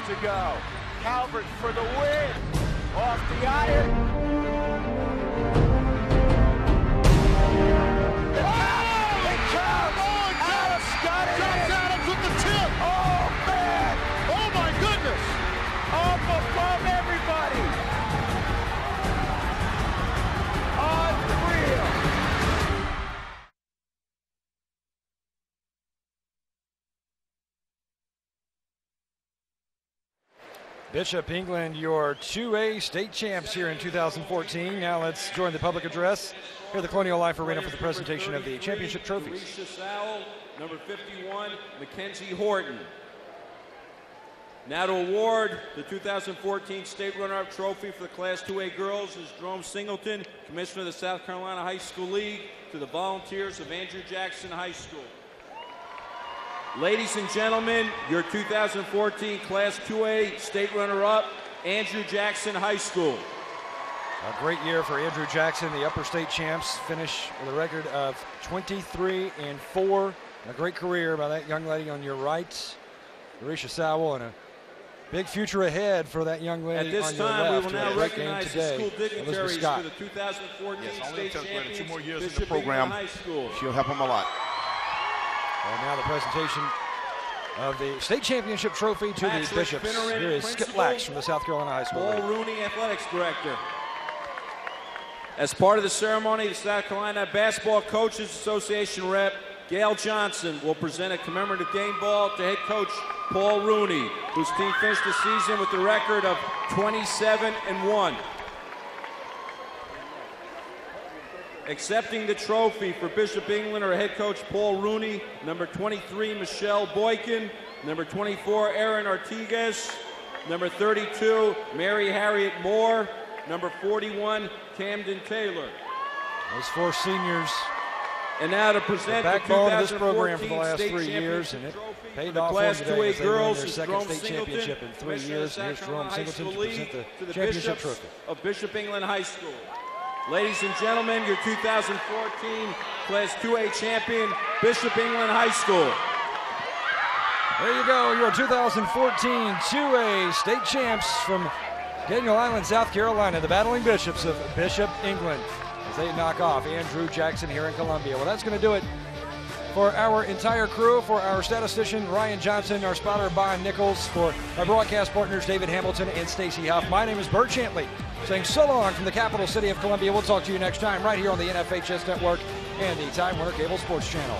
To go. Calvert for the win. Off the iron. It counts. Adams got it. Josh Adams with the tip. Oh, man. Oh, my goodness. Up above everybody. Unreal. Bishop England, your 2A state champs here in 2014. Now let's join the public address here at the Colonial Life Arena for the presentation of the championship trophies. Alicia Sowell, number 51, Mackenzie Horton. Now to award the 2014 state runner-up trophy for the Class 2A girls is Jerome Singleton, Commissioner of the South Carolina High School League, to the volunteers of Andrew Jackson High School. Ladies and gentlemen, your 2014 Class 2A state runner-up, Andrew Jackson High School. A great year for Andrew Jackson. The upper state champs finish with a record of 23-4. A great career by that young lady on your right, Alicia Sowell, and a big future ahead for that young lady. At this on your time, left. we will now recognize the school dignitaries Scott. for the 2014 state champions, 2 more years in the Bishop program. England High School. She'll help them a lot. And now the presentation of the state championship trophy to the Bishops. Here is Skip Lax from the South Carolina High School. Paul Rooney, Athletics Director. As part of the ceremony, the South Carolina Basketball Coaches Association rep, Gail Johnson will present a commemorative game ball to head coach Paul Rooney, whose team finished the season with a record of 27-1. Accepting the trophy for Bishop England are head coach Paul Rooney, number 23 Michelle Boykin, number 24 Erin Ortigas, number 32 Mary Harriet Moore, number 41 Camden Taylor. Those 4 seniors. And now to present the backbone of this program for the last state 3 years, and it paid the off Class for them today 2A as they won girls their is second Jerome state Singleton, championship in 3 Commissioner years. of Here's South Jerome Carolina High Singleton to School present the League to the championship Bishops trophy. of Bishop England High School. Ladies and gentlemen, your 2014 Class 2A champion, Bishop England High School. There you go, your 2014 2A state champs from Daniel Island, South Carolina, the Battling Bishops of Bishop England, as they knock off Andrew Jackson here in Columbia. Well, that's going to do it for our entire crew, for our statistician Ryan Johnson, our spotter Bon Nichols, for our broadcast partners David Hamilton and Stacy Huff. My name is Bert Chantley, saying so long from the capital city of Columbia. We'll talk to you next time right here on the NFHS Network and the Time Warner Cable Sports Channel.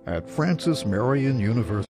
At Francis Marion University.